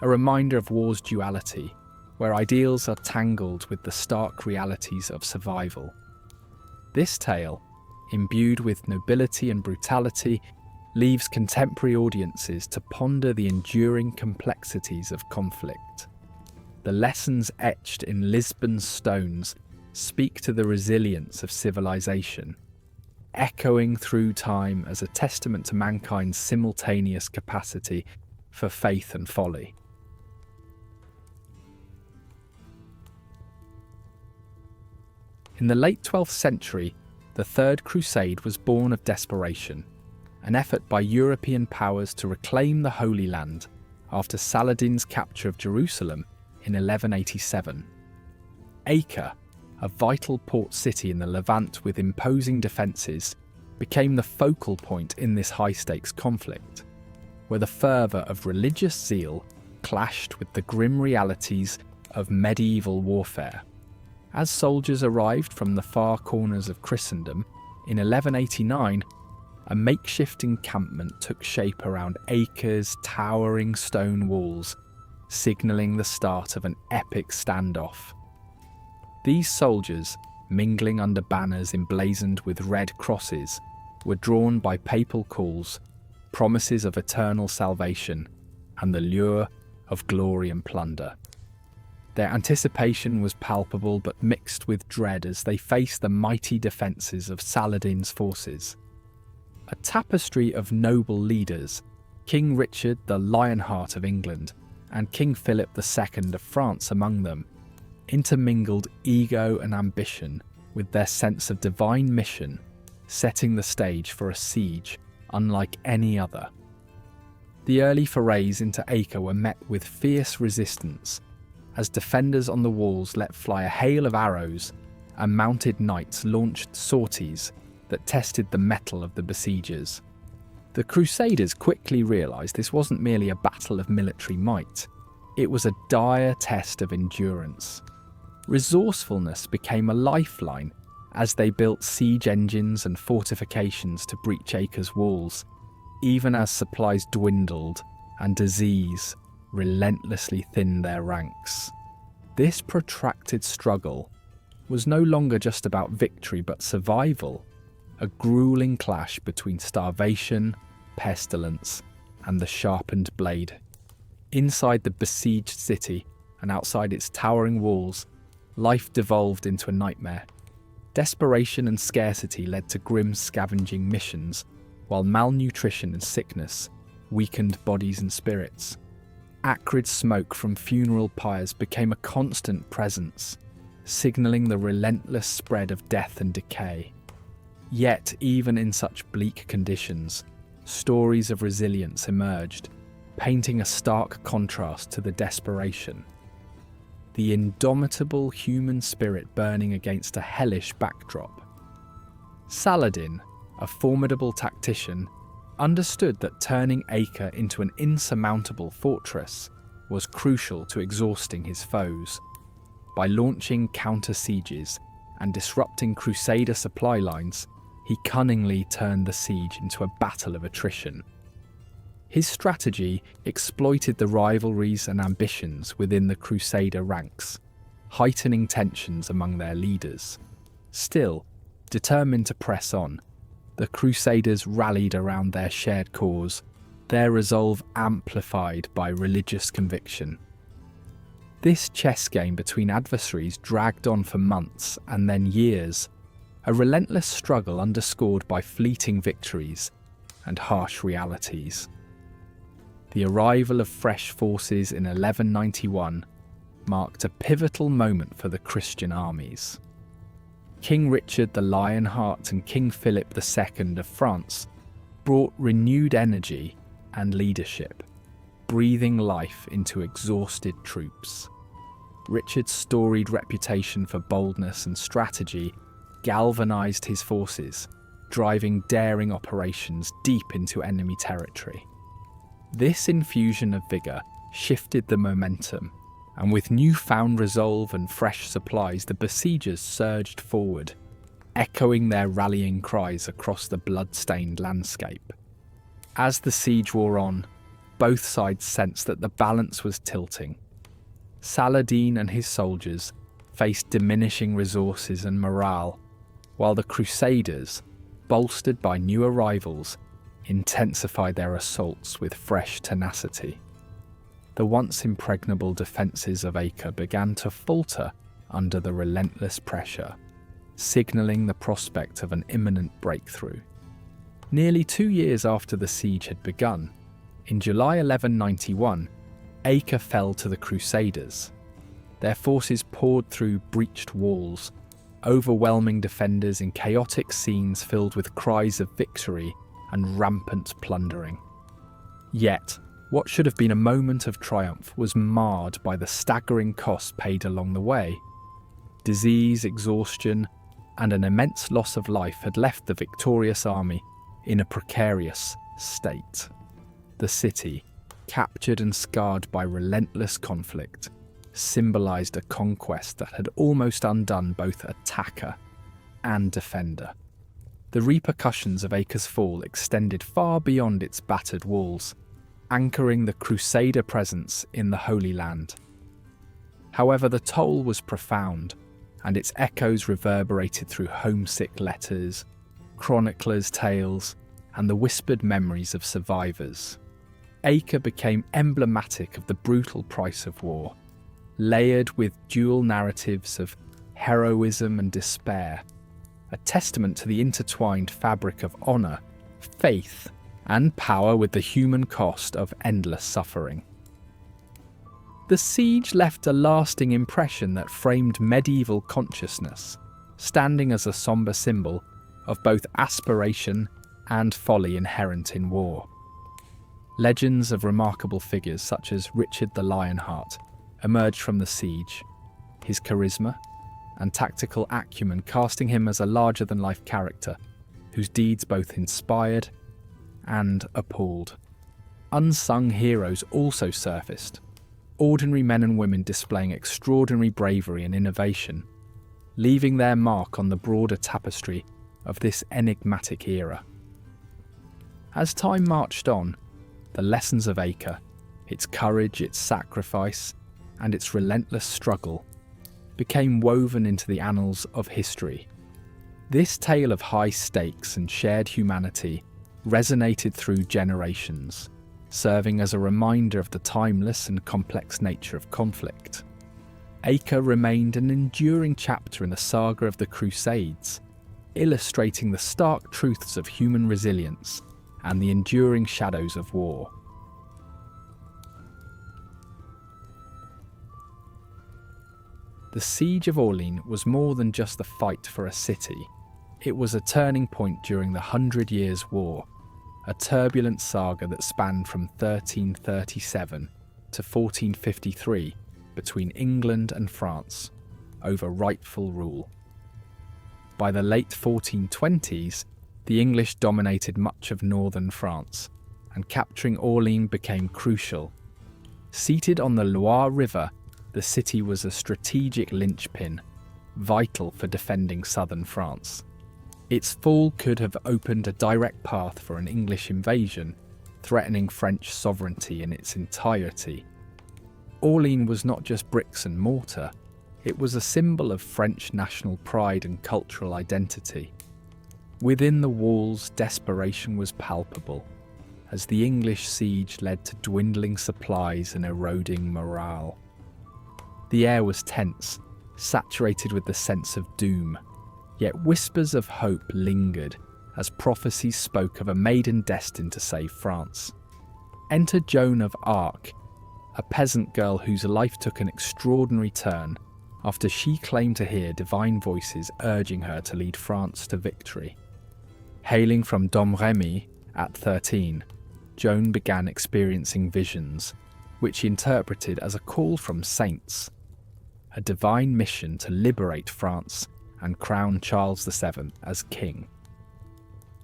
a reminder of war's duality, where ideals are tangled with the stark realities of survival. This tale, imbued with nobility and brutality, leaves contemporary audiences to ponder the enduring complexities of conflict. The lessons etched in Lisbon's stones speak to the resilience of civilization, echoing through time as a testament to mankind's simultaneous capacity for faith and folly. In the late 12th century, the Third Crusade was born of desperation, an effort by European powers to reclaim the Holy Land after Saladin's capture of Jerusalem in 1187. Acre, a vital port city in the Levant with imposing defences, became the focal point in this high-stakes conflict, where the fervour of religious zeal clashed with the grim realities of medieval warfare. As soldiers arrived from the far corners of Christendom, in 1189, a makeshift encampment took shape around Acre's towering stone walls, signalling the start of an epic standoff. These soldiers, mingling under banners emblazoned with red crosses, were drawn by papal calls, promises of eternal salvation, and the lure of glory and plunder. Their anticipation was palpable but mixed with dread as they faced the mighty defences of Saladin's forces. A tapestry of noble leaders, King Richard the Lionheart of England and King Philip II of France among them, intermingled ego and ambition with their sense of divine mission, setting the stage for a siege unlike any other. The early forays into Acre were met with fierce resistance, as defenders on the walls let fly a hail of arrows and mounted knights launched sorties that tested the mettle of the besiegers. The Crusaders quickly realised this wasn't merely a battle of military might, it was a dire test of endurance. Resourcefulness became a lifeline as they built siege engines and fortifications to breach Acre's walls, even as supplies dwindled and disease relentlessly thinned their ranks. This protracted struggle was no longer just about victory but survival, a grueling clash between starvation, pestilence, and the sharpened blade. Inside the besieged city and outside its towering walls, life devolved into a nightmare. Desperation and scarcity led to grim scavenging missions, while malnutrition and sickness weakened bodies and spirits. Acrid smoke from funeral pyres became a constant presence, signalling the relentless spread of death and decay. Yet, even in such bleak conditions, stories of resilience emerged, painting a stark contrast to the desperation. The indomitable human spirit burning against a hellish backdrop. Saladin, a formidable tactician, understood that turning Acre into an insurmountable fortress was crucial to exhausting his foes. By launching counter-sieges and disrupting Crusader supply lines, he cunningly turned the siege into a battle of attrition. His strategy exploited the rivalries and ambitions within the Crusader ranks, heightening tensions among their leaders. Still, determined to press on, the Crusaders rallied around their shared cause, their resolve amplified by religious conviction. This chess game between adversaries dragged on for months and then years, a relentless struggle underscored by fleeting victories and harsh realities. The arrival of fresh forces in 1191 marked a pivotal moment for the Christian armies. King Richard the Lionheart and King Philip II of France brought renewed energy and leadership, breathing life into exhausted troops. Richard's storied reputation for boldness and strategy galvanised his forces, driving daring operations deep into enemy territory. This infusion of vigour shifted the momentum, and with newfound resolve and fresh supplies, the besiegers surged forward, echoing their rallying cries across the blood-stained landscape. As the siege wore on, both sides sensed that the balance was tilting. Saladin and his soldiers faced diminishing resources and morale, while the Crusaders, bolstered by new arrivals, intensified their assaults with fresh tenacity. The once impregnable defences of Acre began to falter under the relentless pressure, signalling the prospect of an imminent breakthrough. Nearly 2 years after the siege had begun, in July 1191, Acre fell to the Crusaders. Their forces poured through breached walls, overwhelming defenders in chaotic scenes filled with cries of victory and rampant plundering. Yet, what should have been a moment of triumph was marred by the staggering costs paid along the way. Disease, exhaustion, and an immense loss of life had left the victorious army in a precarious state. The city, captured and scarred by relentless conflict, symbolised a conquest that had almost undone both attacker and defender. The repercussions of Acre's fall extended far beyond its battered walls, anchoring the Crusader presence in the Holy Land. However, the toll was profound, and its echoes reverberated through homesick letters, chroniclers' tales, and the whispered memories of survivors. Acre became emblematic of the brutal price of war, layered with dual narratives of heroism and despair, a testament to the intertwined fabric of honour, faith, and power with the human cost of endless suffering. The siege left a lasting impression that framed medieval consciousness, standing as a sombre symbol of both aspiration and folly inherent in war. Legends of remarkable figures such as Richard the Lionheart emerged from the siege, his charisma and tactical acumen casting him as a larger-than-life character whose deeds both inspired and appalled. Unsung heroes also surfaced, ordinary men and women displaying extraordinary bravery and innovation, leaving their mark on the broader tapestry of this enigmatic era. As time marched on, the lessons of Acre, its courage, its sacrifice, and its relentless struggle, became woven into the annals of history. This tale of high stakes and shared humanity resonated through generations, serving as a reminder of the timeless and complex nature of conflict. Acre remained an enduring chapter in the saga of the Crusades, illustrating the stark truths of human resilience and the enduring shadows of war. The Siege of Orleans was more than just the fight for a city. It was a turning point during the 100 Years' War, a turbulent saga that spanned from 1337 to 1453 between England and France over rightful rule. By the late 1420s, the English dominated much of northern France, and capturing Orleans became crucial. Seated on the Loire River, the city was a strategic linchpin, vital for defending southern France. Its fall could have opened a direct path for an English invasion, threatening French sovereignty in its entirety. Orleans was not just bricks and mortar, it was a symbol of French national pride and cultural identity. Within the walls, desperation was palpable, as the English siege led to dwindling supplies and eroding morale. The air was tense, saturated with the sense of doom, yet whispers of hope lingered as prophecies spoke of a maiden destined to save France. Enter Joan of Arc, a peasant girl whose life took an extraordinary turn after she claimed to hear divine voices urging her to lead France to victory. Hailing from Domremy at 13, Joan began experiencing visions, which she interpreted as a call from saints, a divine mission to liberate France and crown Charles VII as king.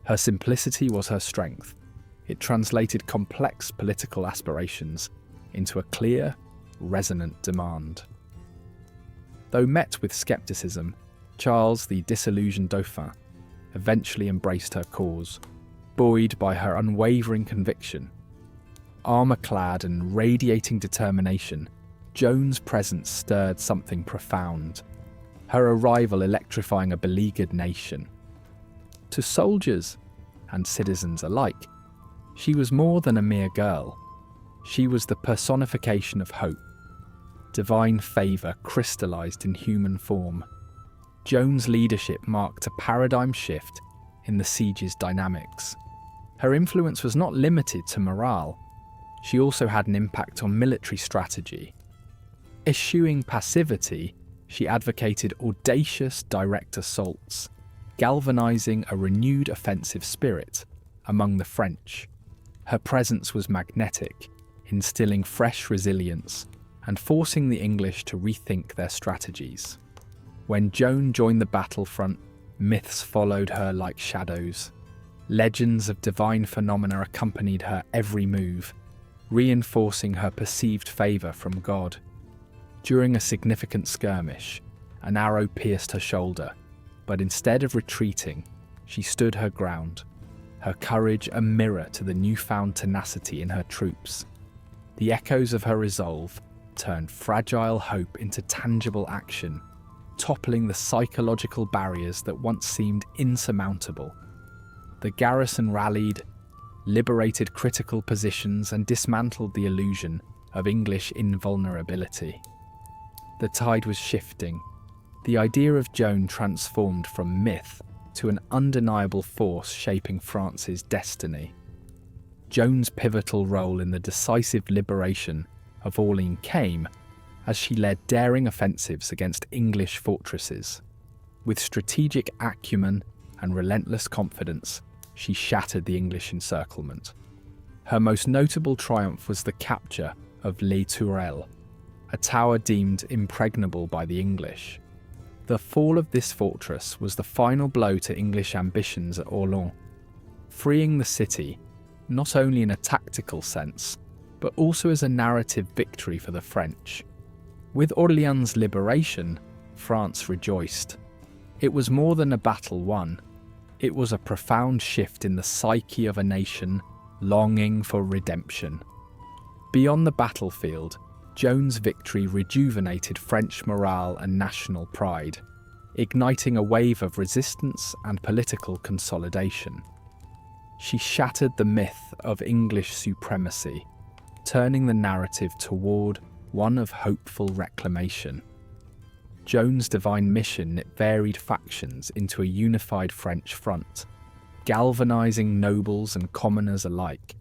Her simplicity was her strength. It translated complex political aspirations into a clear, resonant demand. Though met with skepticism, Charles, the disillusioned Dauphin, eventually embraced her cause, buoyed by her unwavering conviction. Armour-clad and radiating determination, Joan's presence stirred something profound, her arrival electrifying a beleaguered nation. To soldiers and citizens alike, she was more than a mere girl. She was the personification of hope. Divine favour crystallised in human form. Joan's leadership marked a paradigm shift in the siege's dynamics. Her influence was not limited to morale. She also had an impact on military strategy. Eschewing passivity, she advocated audacious direct assaults, galvanising a renewed offensive spirit among the French. Her presence was magnetic, instilling fresh resilience and forcing the English to rethink their strategies. When Joan joined the battlefront, myths followed her like shadows. Legends of divine phenomena accompanied her every move, reinforcing her perceived favour from God. During a significant skirmish, an arrow pierced her shoulder, but instead of retreating, she stood her ground, her courage a mirror to the newfound tenacity in her troops. The echoes of her resolve turned fragile hope into tangible action, toppling the psychological barriers that once seemed insurmountable. The garrison rallied, liberated critical positions, and dismantled the illusion of English invulnerability. The tide was shifting. The idea of Joan transformed from myth to an undeniable force shaping France's destiny. Joan's pivotal role in the decisive liberation of Orleans came as she led daring offensives against English fortresses. With strategic acumen and relentless confidence, she shattered the English encirclement. Her most notable triumph was the capture of Les Tourelles, a tower deemed impregnable by the English. The fall of this fortress was the final blow to English ambitions at Orleans, freeing the city not only in a tactical sense, but also as a narrative victory for the French. With Orleans' liberation, France rejoiced. It was more than a battle won. It was a profound shift in the psyche of a nation longing for redemption. Beyond the battlefield, Joan's victory rejuvenated French morale and national pride, igniting a wave of resistance and political consolidation. She shattered the myth of English supremacy, turning the narrative toward one of hopeful reclamation. Joan's divine mission knit varied factions into a unified French front, galvanizing nobles and commoners alike.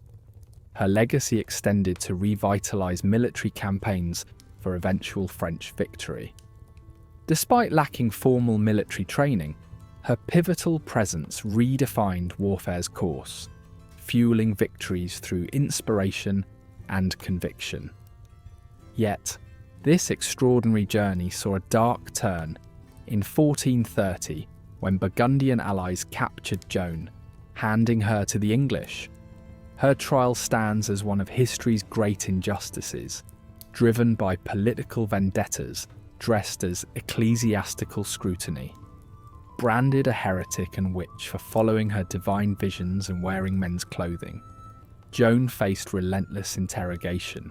Her legacy extended to revitalize military campaigns for eventual French victory. Despite lacking formal military training, her pivotal presence redefined warfare's course, fueling victories through inspiration and conviction. Yet, this extraordinary journey saw a dark turn in 1430 when Burgundian allies captured Joan, handing her to the English. Her trial stands as one of history's great injustices, driven by political vendettas dressed as ecclesiastical scrutiny. Branded a heretic and witch for following her divine visions and wearing men's clothing, Joan faced relentless interrogation.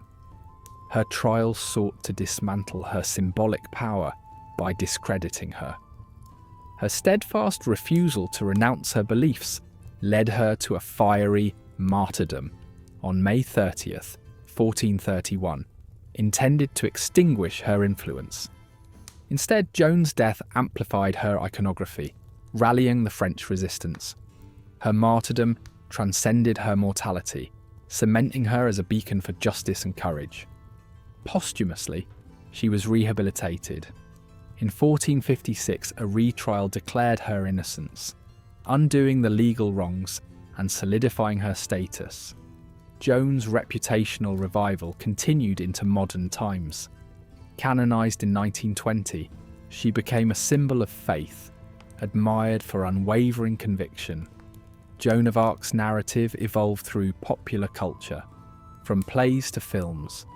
Her trial sought to dismantle her symbolic power by discrediting her. Her steadfast refusal to renounce her beliefs led her to a fiery martyrdom on May 30th, 1431, intended to extinguish her influence. Instead, Joan's death amplified her iconography, rallying the French resistance. Her martyrdom transcended her mortality, cementing her as a beacon for justice and courage. Posthumously, she was rehabilitated. In 1456, a retrial declared her innocence, undoing the legal wrongs and solidifying her status. Joan's reputational revival continued into modern times. Canonised in 1920, she became a symbol of faith, admired for unwavering conviction. Joan of Arc's narrative evolved through popular culture, from plays to films,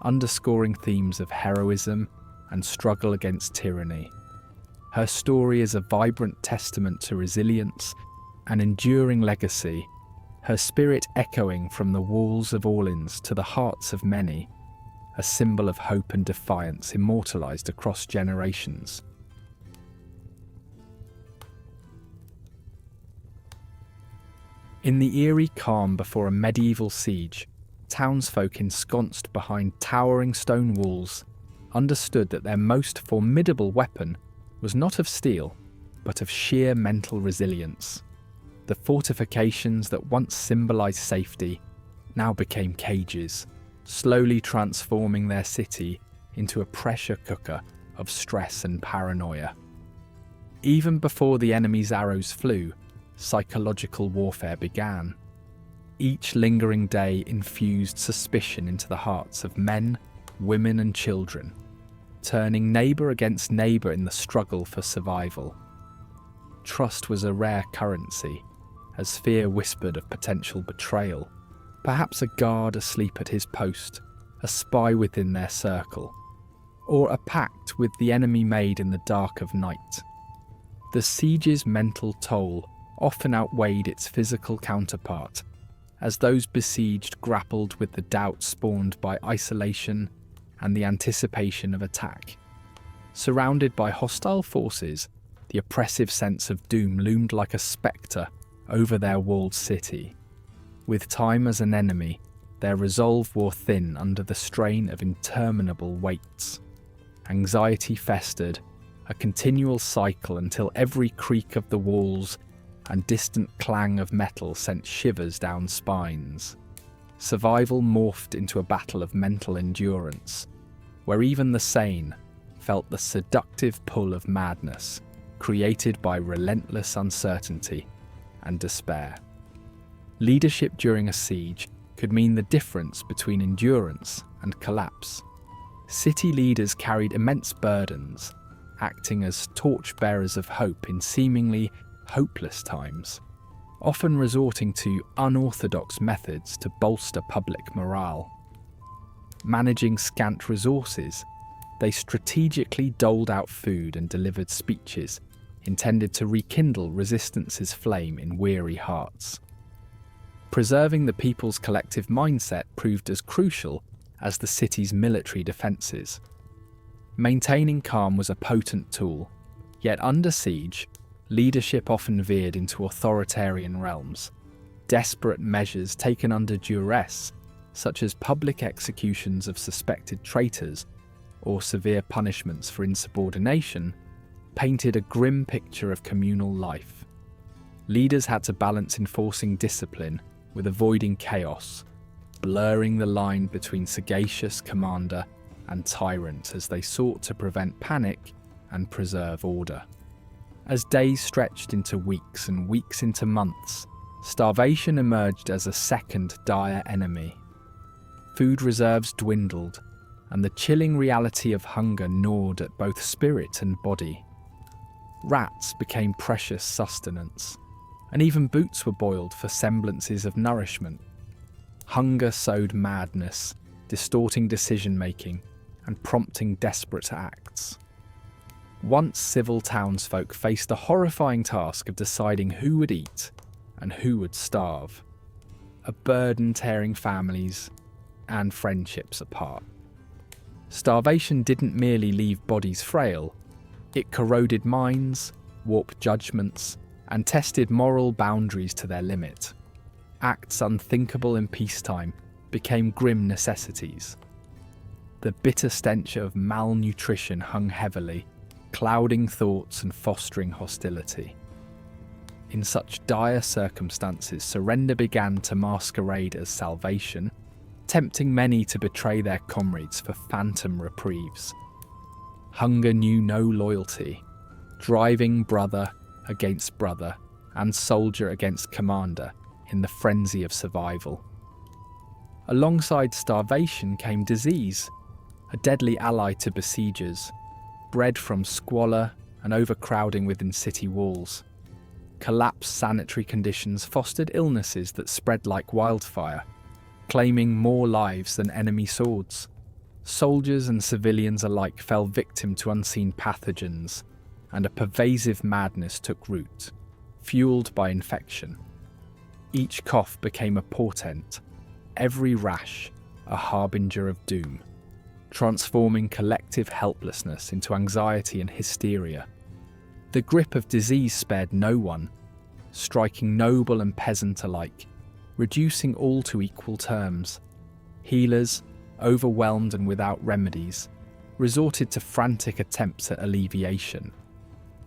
underscoring themes of heroism and struggle against tyranny. Her story is a vibrant testament to resilience and enduring legacy, her spirit echoing from the walls of Orleans to the hearts of many, a symbol of hope and defiance immortalised across generations. In the eerie calm before a medieval siege, townsfolk ensconced behind towering stone walls understood that their most formidable weapon was not of steel, but of sheer mental resilience. The fortifications that once symbolised safety now became cages, slowly transforming their city into a pressure cooker of stress and paranoia. Even before the enemy's arrows flew, psychological warfare began. Each lingering day infused suspicion into the hearts of men, women and children, turning neighbour against neighbour in the struggle for survival. Trust was a rare currency, as fear whispered of potential betrayal. Perhaps a guard asleep at his post, a spy within their circle, or a pact with the enemy made in the dark of night. The siege's mental toll often outweighed its physical counterpart, as those besieged grappled with the doubt spawned by isolation and the anticipation of attack. Surrounded by hostile forces, the oppressive sense of doom loomed like a spectre over their walled city. With time as an enemy, their resolve wore thin under the strain of interminable waits. Anxiety festered, a continual cycle until every creak of the walls and distant clang of metal sent shivers down spines. Survival morphed into a battle of mental endurance, where even the sane felt the seductive pull of madness created by relentless uncertainty and despair. Leadership during a siege could mean the difference between endurance and collapse. City leaders carried immense burdens, acting as torchbearers of hope in seemingly hopeless times, often resorting to unorthodox methods to bolster public morale. Managing scant resources, they strategically doled out food and delivered speeches intended to rekindle resistance's flame in weary hearts. Preserving the people's collective mindset proved as crucial as the city's military defences. Maintaining calm was a potent tool, yet under siege, leadership often veered into authoritarian realms. Desperate measures taken under duress, such as public executions of suspected traitors or severe punishments for insubordination, painted a grim picture of communal life. Leaders had to balance enforcing discipline with avoiding chaos, blurring the line between sagacious commander and tyrant as they sought to prevent panic and preserve order. As days stretched into weeks and weeks into months, starvation emerged as a second dire enemy. Food reserves dwindled, and the chilling reality of hunger gnawed at both spirit and body. Rats became precious sustenance, and even boots were boiled for semblances of nourishment. Hunger sowed madness, distorting decision-making and prompting desperate acts. Once civil townsfolk faced the horrifying task of deciding who would eat and who would starve, a burden tearing families and friendships apart. Starvation didn't merely leave bodies frail, it corroded minds, warped judgments, and tested moral boundaries to their limit. Acts unthinkable in peacetime became grim necessities. The bitter stench of malnutrition hung heavily, clouding thoughts and fostering hostility. In such dire circumstances, surrender began to masquerade as salvation, tempting many to betray their comrades for phantom reprieves. Hunger knew no loyalty, driving brother against brother and soldier against commander in the frenzy of survival. Alongside starvation came disease, a deadly ally to besiegers, bred from squalor and overcrowding within city walls. Collapsed sanitary conditions fostered illnesses that spread like wildfire, claiming more lives than enemy swords. Soldiers and civilians alike fell victim to unseen pathogens, and a pervasive madness took root, fueled by infection. Each cough became a portent, every rash a harbinger of doom, transforming collective helplessness into anxiety and hysteria. The grip of disease spared no one, striking noble and peasant alike, reducing all to equal terms. Healers, overwhelmed and without remedies, resorted to frantic attempts at alleviation,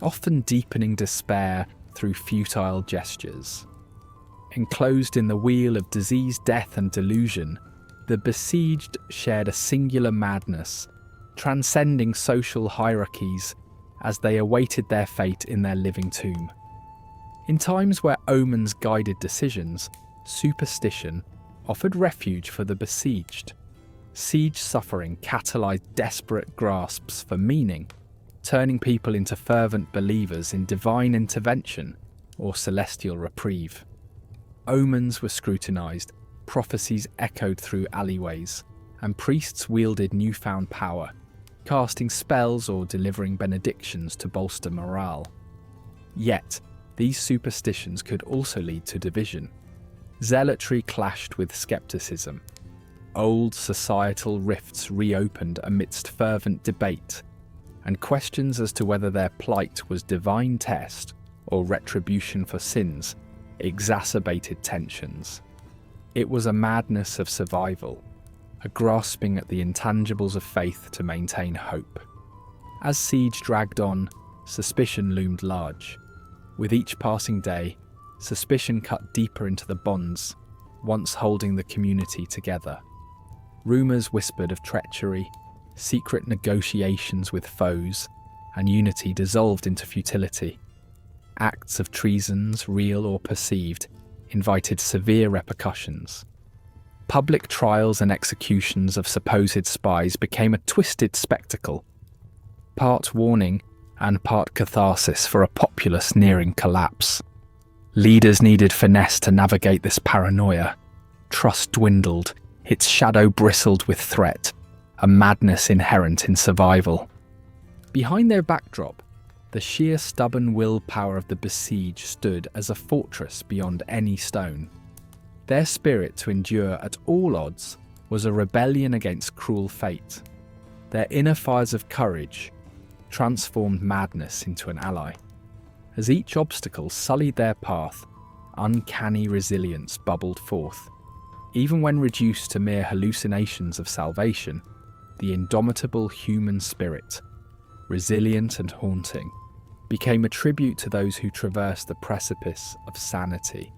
often deepening despair through futile gestures. Enclosed in the wheel of disease, death and delusion, the besieged shared a singular madness, transcending social hierarchies as they awaited their fate in their living tomb. In times where omens guided decisions, superstition offered refuge for the besieged. Siege suffering catalyzed desperate grasps for meaning, turning people into fervent believers in divine intervention or celestial reprieve. Omens were scrutinized, prophecies echoed through alleyways, and priests wielded newfound power, casting spells or delivering benedictions to bolster morale. Yet, these superstitions could also lead to division. Zealotry clashed with skepticism. Old societal rifts reopened amidst fervent debate, and questions as to whether their plight was divine test or retribution for sins exacerbated tensions. It was a madness of survival, a grasping at the intangibles of faith to maintain hope. As siege dragged on, suspicion loomed large. With each passing day, suspicion cut deeper into the bonds once holding the community together. Rumours whispered of treachery, secret negotiations with foes, and unity dissolved into futility. Acts of treasons, real or perceived, invited severe repercussions. Public trials and executions of supposed spies became a twisted spectacle, part warning and part catharsis for a populace nearing collapse. Leaders needed finesse to navigate this paranoia. Trust dwindled, its shadow bristled with threat, a madness inherent in survival. Behind their backdrop, the sheer stubborn willpower of the besieged stood as a fortress beyond any stone. Their spirit to endure at all odds was a rebellion against cruel fate. Their inner fires of courage transformed madness into an ally. As each obstacle sullied their path, uncanny resilience bubbled forth. Even when reduced to mere hallucinations of salvation, the indomitable human spirit, resilient and haunting, became a tribute to those who traversed the precipice of sanity,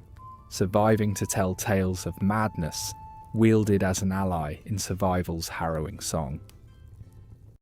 surviving to tell tales of madness wielded as an ally in survival's harrowing song.